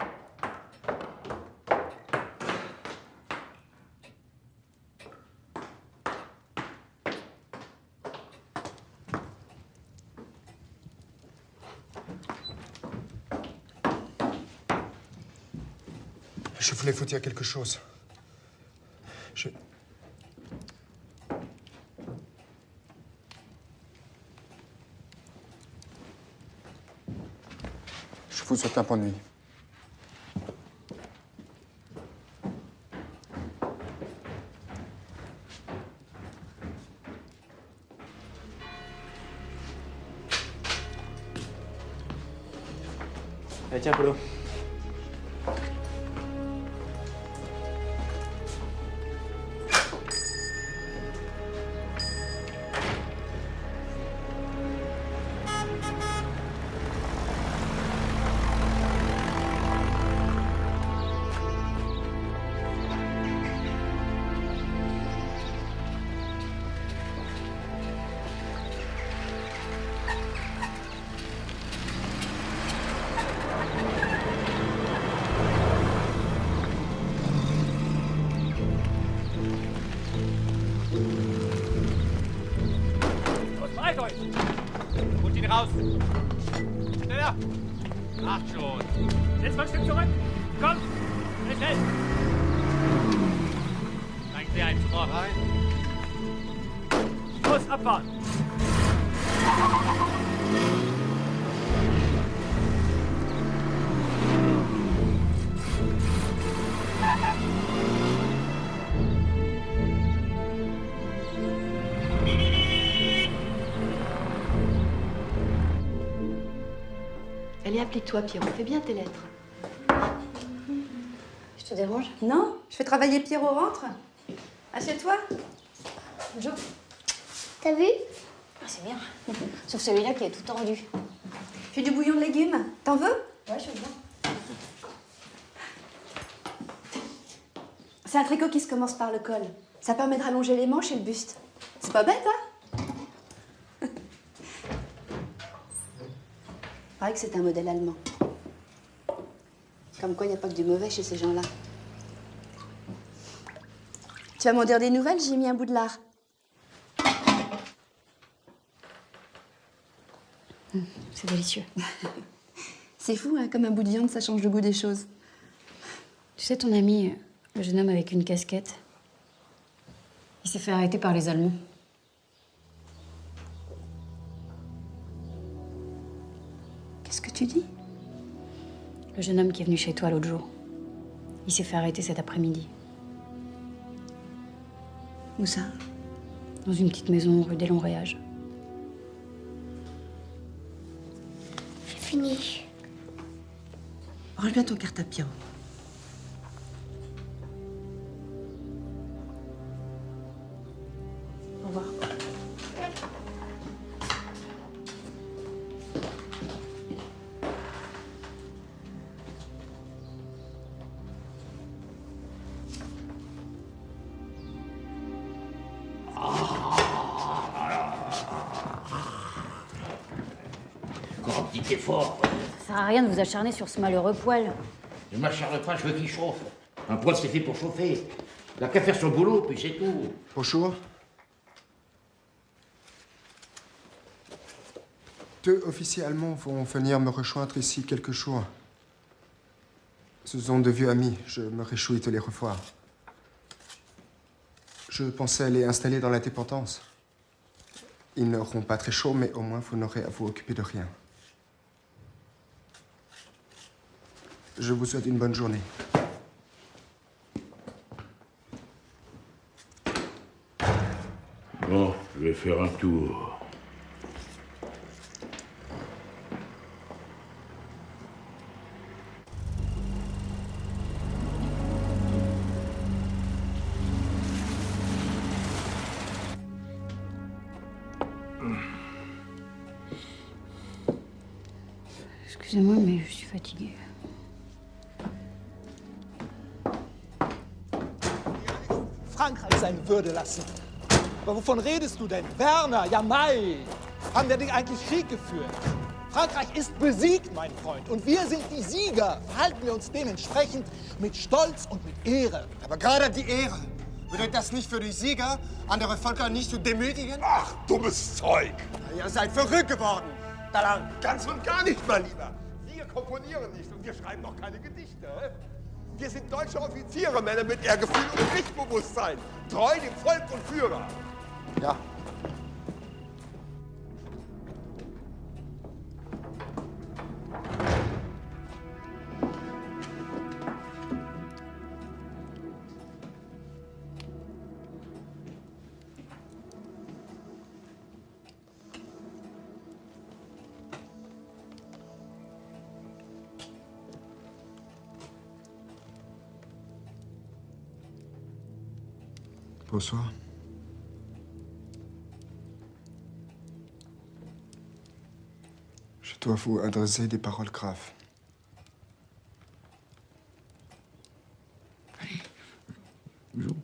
Je voulais vous dire quelque chose. Je vous souhaite un bonne nuit. Allez, tiens, Polo. Ach schon. Setz mal ein Stück zurück. Komm. Schnell. Zeigen Sie einen Tor rein. Los, abfahren. Allez, applique-toi, Pierrot. Fais bien tes lettres. Je te dérange? Non, je fais travailler Pierrot, rentre. Assieds-toi. Bonjour. T'as vu? Ah, c'est bien. Sauf celui-là qui est tout tordu. J'ai du bouillon de légumes. T'en veux? Ouais, je veux bien. C'est un tricot qui se commence par le col. Ça permet de rallonger les manches et le buste. C'est pas bête, hein? Paraît que c'est un modèle allemand. Comme quoi, il n'y a pas que du mauvais chez ces gens-là. Tu vas m'en dire des nouvelles? J'ai mis un bout de lard. C'est délicieux. C'est fou, hein, comme un bout de viande, ça change le goût des choses. Tu sais, ton ami, le jeune homme avec une casquette, il s'est fait arrêter par les Allemands. Qu'est-ce que tu dis? Le jeune homme qui est venu chez toi l'autre jour. Il s'est fait arrêter cet après-midi. Où ça? Dans une petite maison rue des Longs-Réages. C'est fini. Range bien ton carte à Pierrot. Au revoir. Encore un petit effort. Ça sert à rien de vous acharner sur ce malheureux poêle. Ne m'acharne pas, je veux qu'il chauffe. Un poêle, c'est fait pour chauffer. Il n'a qu'à faire son boulot, puis c'est tout. Bonjour. Deux officiers allemands vont venir me rejoindre ici quelques jours. Ce sont de vieux amis. Je me réjouis de les revoir. Je pensais les installer dans la dépendance. Ils n'auront pas très chaud, mais au moins vous n'aurez à vous occuper de rien. Je vous souhaite une bonne journée. Bon, je vais faire un tour. Excusez-moi, mais je suis fatiguée. Frankreich seine Würde lassen. Aber wovon redest du denn? Werner, ja Mai. Haben wir dich eigentlich Krieg geführt? Frankreich ist besiegt, mein Freund. Und wir sind die Sieger. Verhalten wir uns dementsprechend mit Stolz und mit Ehre. Aber gerade die Ehre. Bedeutet das nicht für die Sieger, andere Völker nicht zu demütigen? Ach, dummes Zeug. Ihr seid verrückt geworden. Dalang. Ganz und gar nicht, mein Lieber. Wir komponieren nicht und wir schreiben auch keine Gedichte. Wir sind deutsche Offiziere, Männer mit Ehrgefühl und Pflichtbewusstsein. Treu dem Volk und Führer. Ja. Bonsoir. Je dois vous adresser des paroles graves. Bonjour.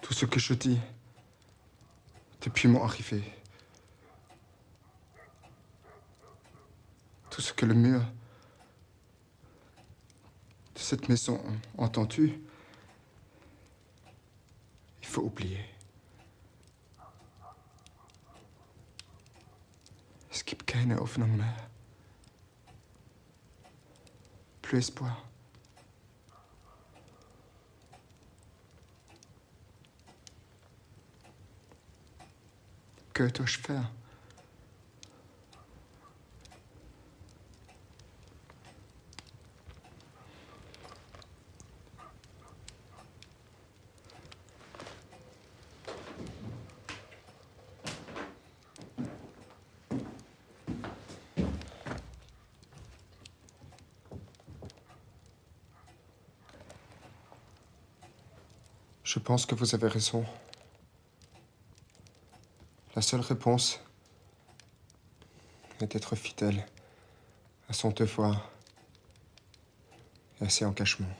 Tout ce que je dis depuis mon arrivée, tout ce que le mur Cette maison, entends-tu? Il faut oublier. Es gibt keine Hoffnung mehr. Plus espoir. Que dois-je faire? Je pense que vous avez raison. La seule réponse est d'être fidèle à son devoir et à ses engagements.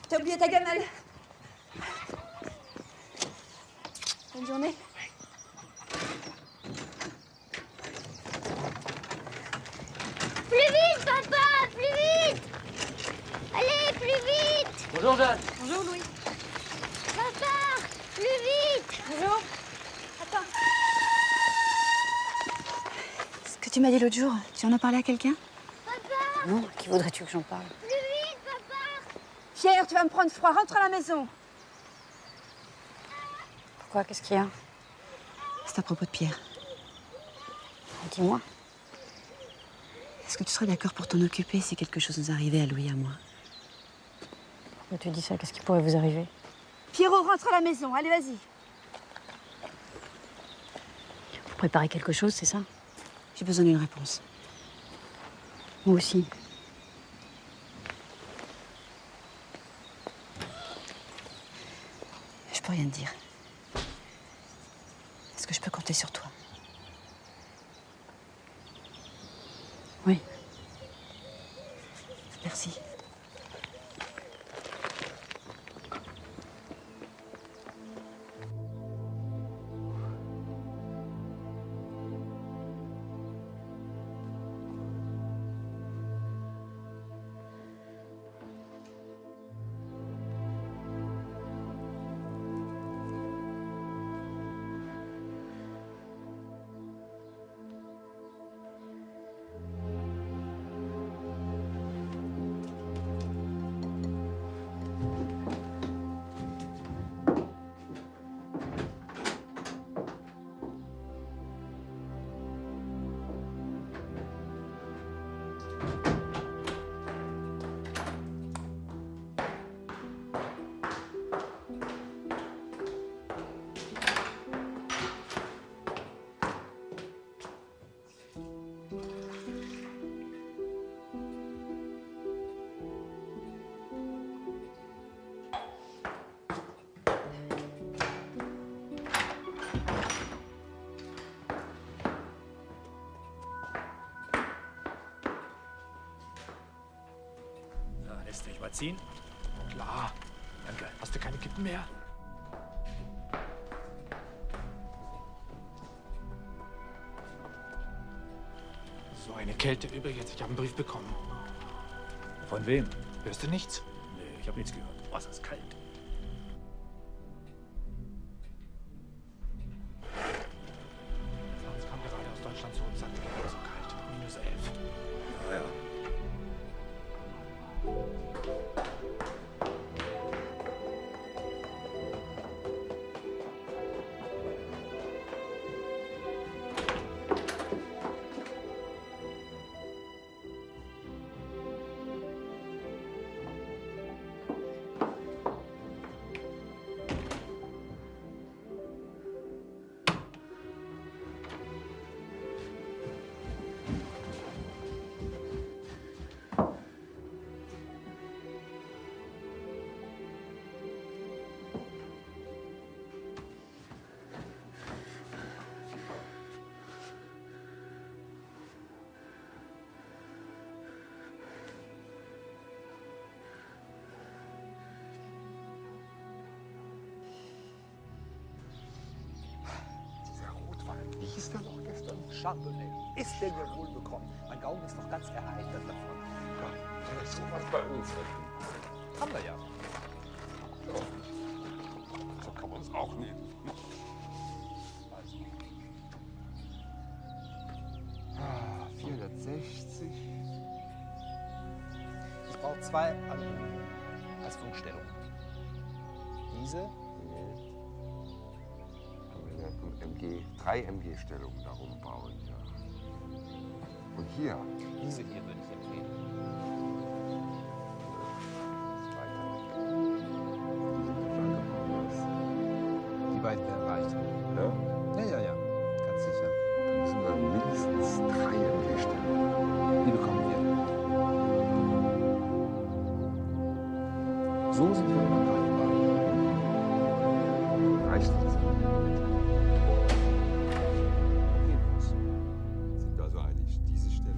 T'as oublié ta gamelle. Bonne journée. Plus vite, papa, plus vite. Allez, plus vite. Bonjour, Jeanne. Bonjour, Louis. Papa, plus vite. Bonjour. Attends. Ce que tu m'as dit l'autre jour, tu en as parlé à quelqu'un? Non, qui voudrais-tu que j'en parle? Plus vite, papa. Pierre, tu vas me prendre froid. Rentre à la maison. Pourquoi? Qu'est-ce qu'il y a? C'est à propos de Pierre. Dis-moi. Est-ce que tu serais d'accord pour t'en occuper si quelque chose nous arrivait à Louis et à moi? Pourquoi tu dis ça? Qu'est-ce qui pourrait vous arriver? Pierrot, rentre à la maison. Allez, vas-y. Vous préparez quelque chose, c'est ça? J'ai besoin d'une réponse. Moi aussi. Je peux rien te dire. Est-ce que je peux compter sur toi? Oui. Merci. Lässt dich mal ziehen? Klar. Danke. Hast du keine Kippen mehr? So eine Kälte übrigens. Ich habe einen Brief bekommen. Von wem? Hörst du nichts? Nee, ich habe nichts gehört. Oh, es ist kalt. Franz kam gerade aus Deutschland zu uns, sagte, es ist so kalt. -11. Ja, ja. Chardonnay. Ist der mir wohl bekommen? Mein Gaumen ist noch ganz ereignet davon. Gott, der ist sowas bei uns. Haben wir ja. So kann man es auch nehmen. Ah, 460. Ich brauche 2 Anrufe als Funkstellung. Diese? Nee. 3 MG-Stellungen darum bauen, ja. Und hier? Diese hier würde ich empfehlen. Die beiden werden reichen. Ja? Ja, ganz sicher. Dann müssen wir mindestens 3 MG-Stellungen. Die bekommen wir. So sind wir unerreichbar. Reicht das? Jedenfalls. Sind wir also einig, diese Stelle?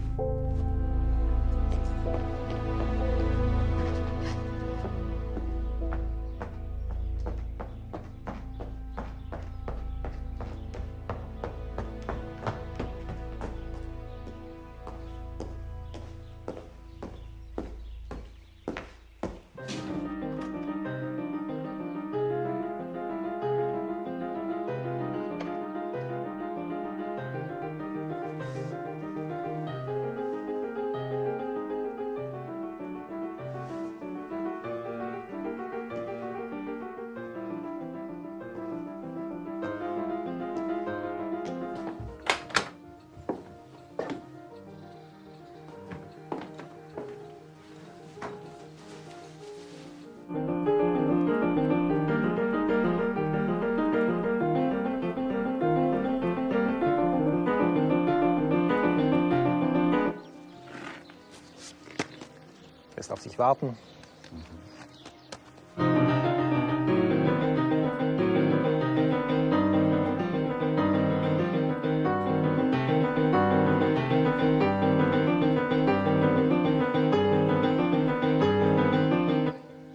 Lässt auf sich warten.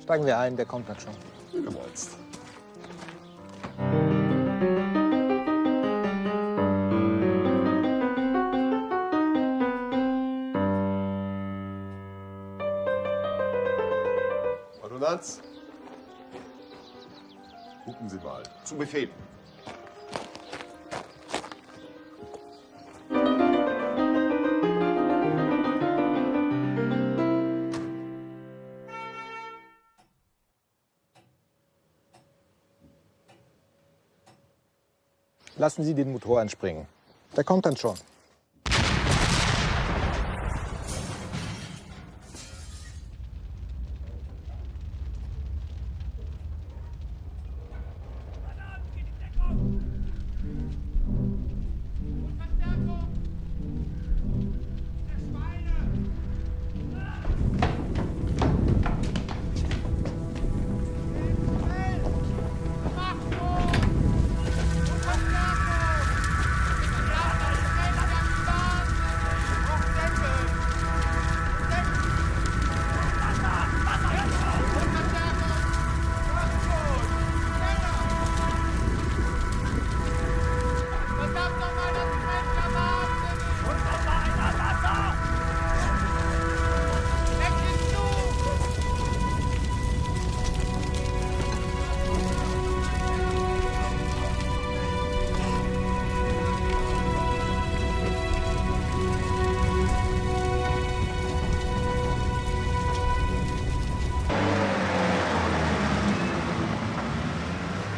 Steigen wir ein, der kommt dann schon. Wie du wolltest. Ordonnanz? Gucken Sie mal. Zu Befehl. Lassen Sie den Motor anspringen. Der kommt dann schon.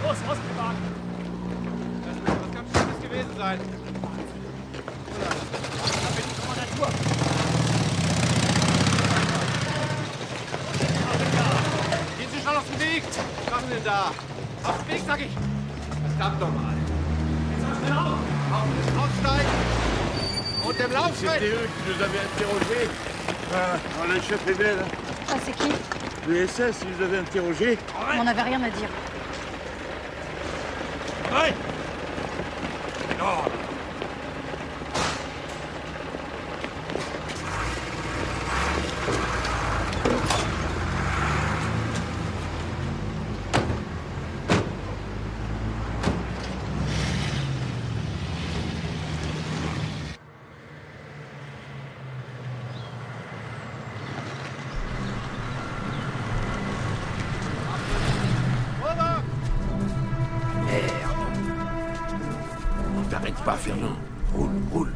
Los, raus mit dem Wagen! Das kann Schlimmes gewesen sein. Da bin ich Kommandatur. Gehen Sie schon auf den Weg! Was machen Sie denn da? Auf den Weg, sag ich! Verdammt doch mal! Jetzt mal schnell auf! Aussteigen! Und dem Laufschritt! C'était eux qui nous avaient interrogés. Le chef est belle. Ah, c'est qui? Le SS, ils nous avaient interrogés. On n'avait rien à dire. Ouais. Non. pas, Fernand. Roule, roule.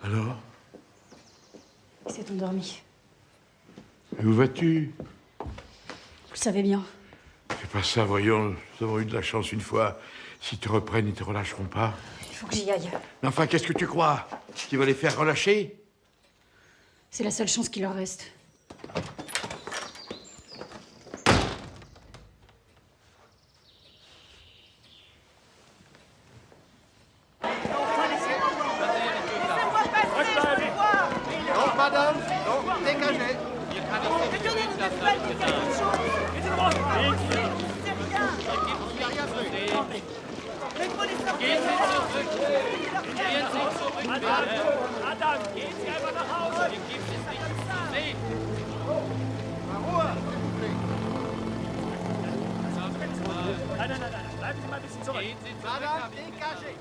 Alors? Il s'est endormi. Et où vas-tu? Vous le savez bien. Fais pas ça, voyons. Nous avons eu de la chance une fois. S'ils te reprennent, ils te relâcheront pas. Il faut que j'y aille. Mais enfin, qu'est-ce que tu crois? Tu vas les faire relâcher? C'est la seule chance qui leur reste. Non, madame, non, dégagez. Adam, gehen Sie einfach nach Hause. Nee. Ruhe. Nein, nein, nein, nein. Bleiben Sie mal ein bisschen zurück. Madame, dégagez.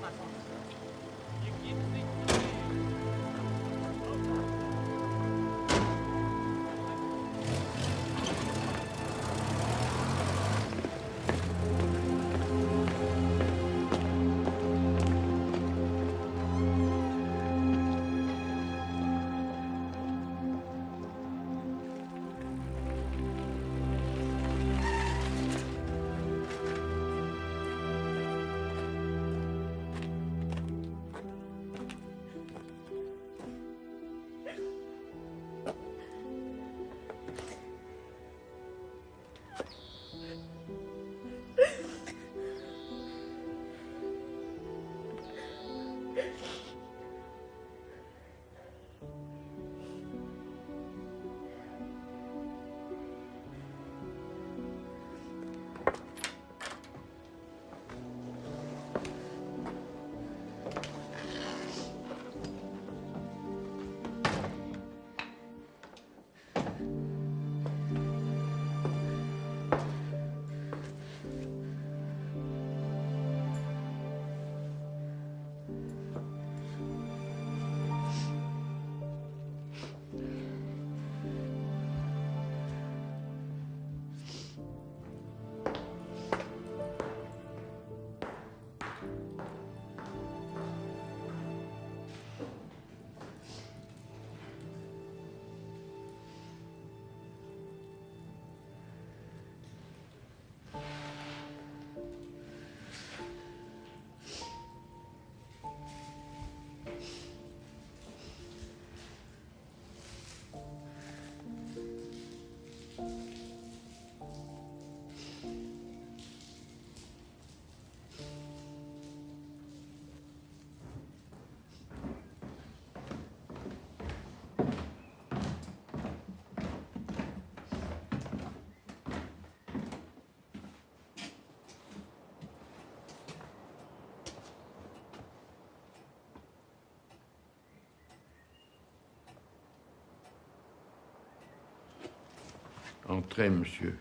Entrez, monsieur.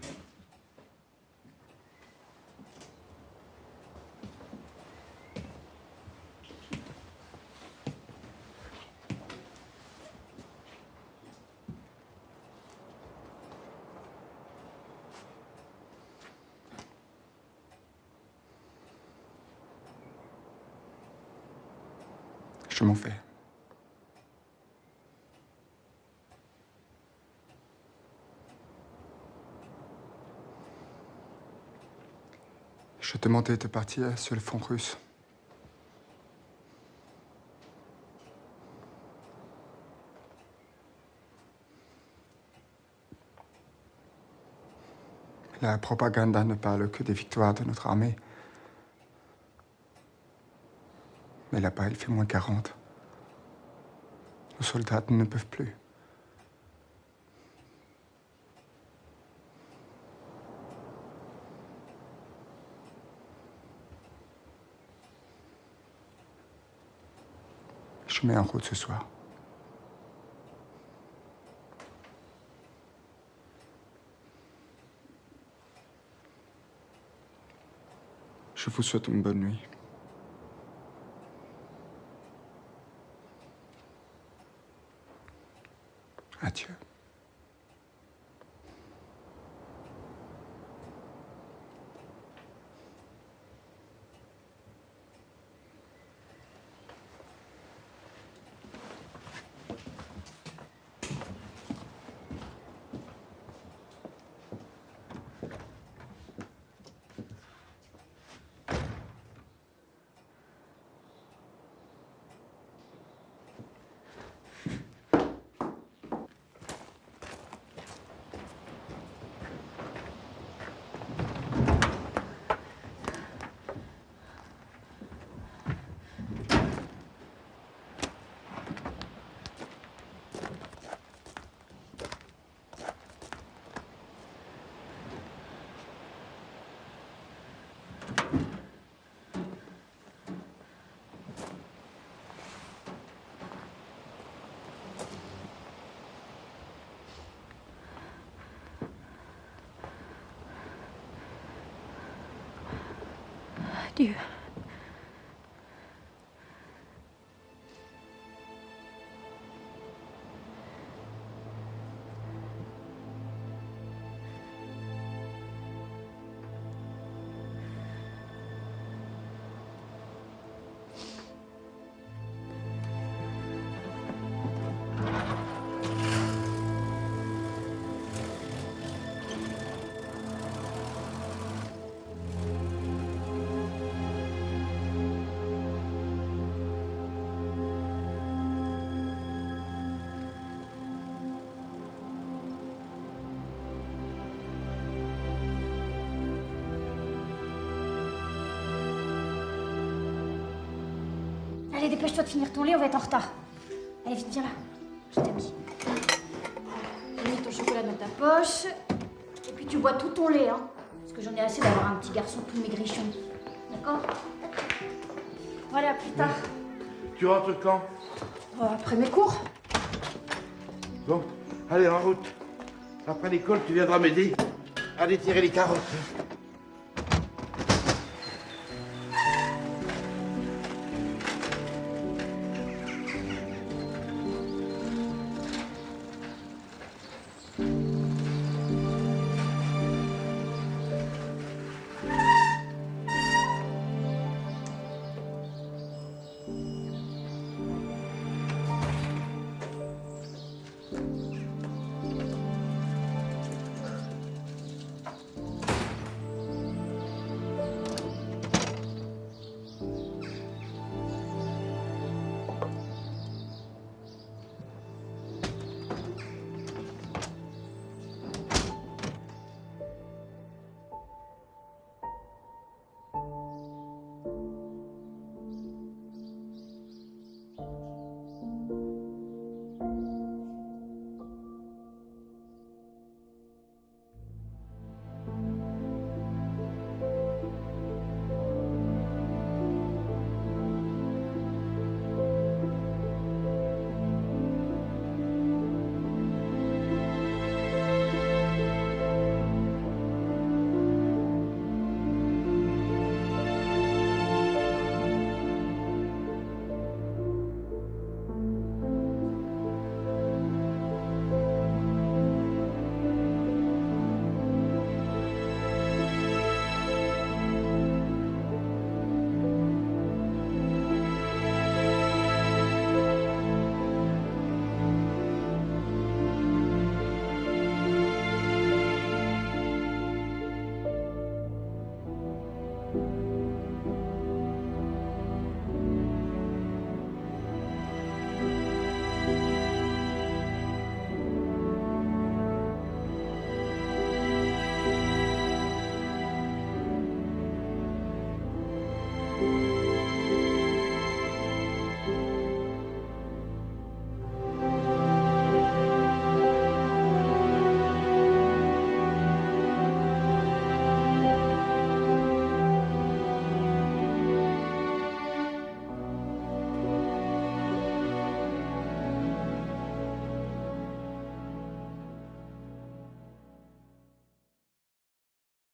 Je m'en vais. Je demandais de partir sur le front russe. La propagande ne parle que des victoires de notre armée. Mais là-bas, il fait moins 40. Nos soldats ne peuvent plus. Je mets en route ce soir. Je vous souhaite une bonne nuit. Adieu. Dieu. Allez, dépêche-toi de finir ton lait, on va être en retard. Allez, vite, viens là. Je t'habille. Mets ton chocolat dans ta poche. Et puis tu bois tout ton lait, hein. Parce que j'en ai assez d'avoir un petit garçon tout maigrichon. D'accord? Allez, à plus tard. Tu rentres quand? Après mes cours. Bon, allez, en route. Après l'école, tu viendras m'aider à déterrer les carottes. Thank you.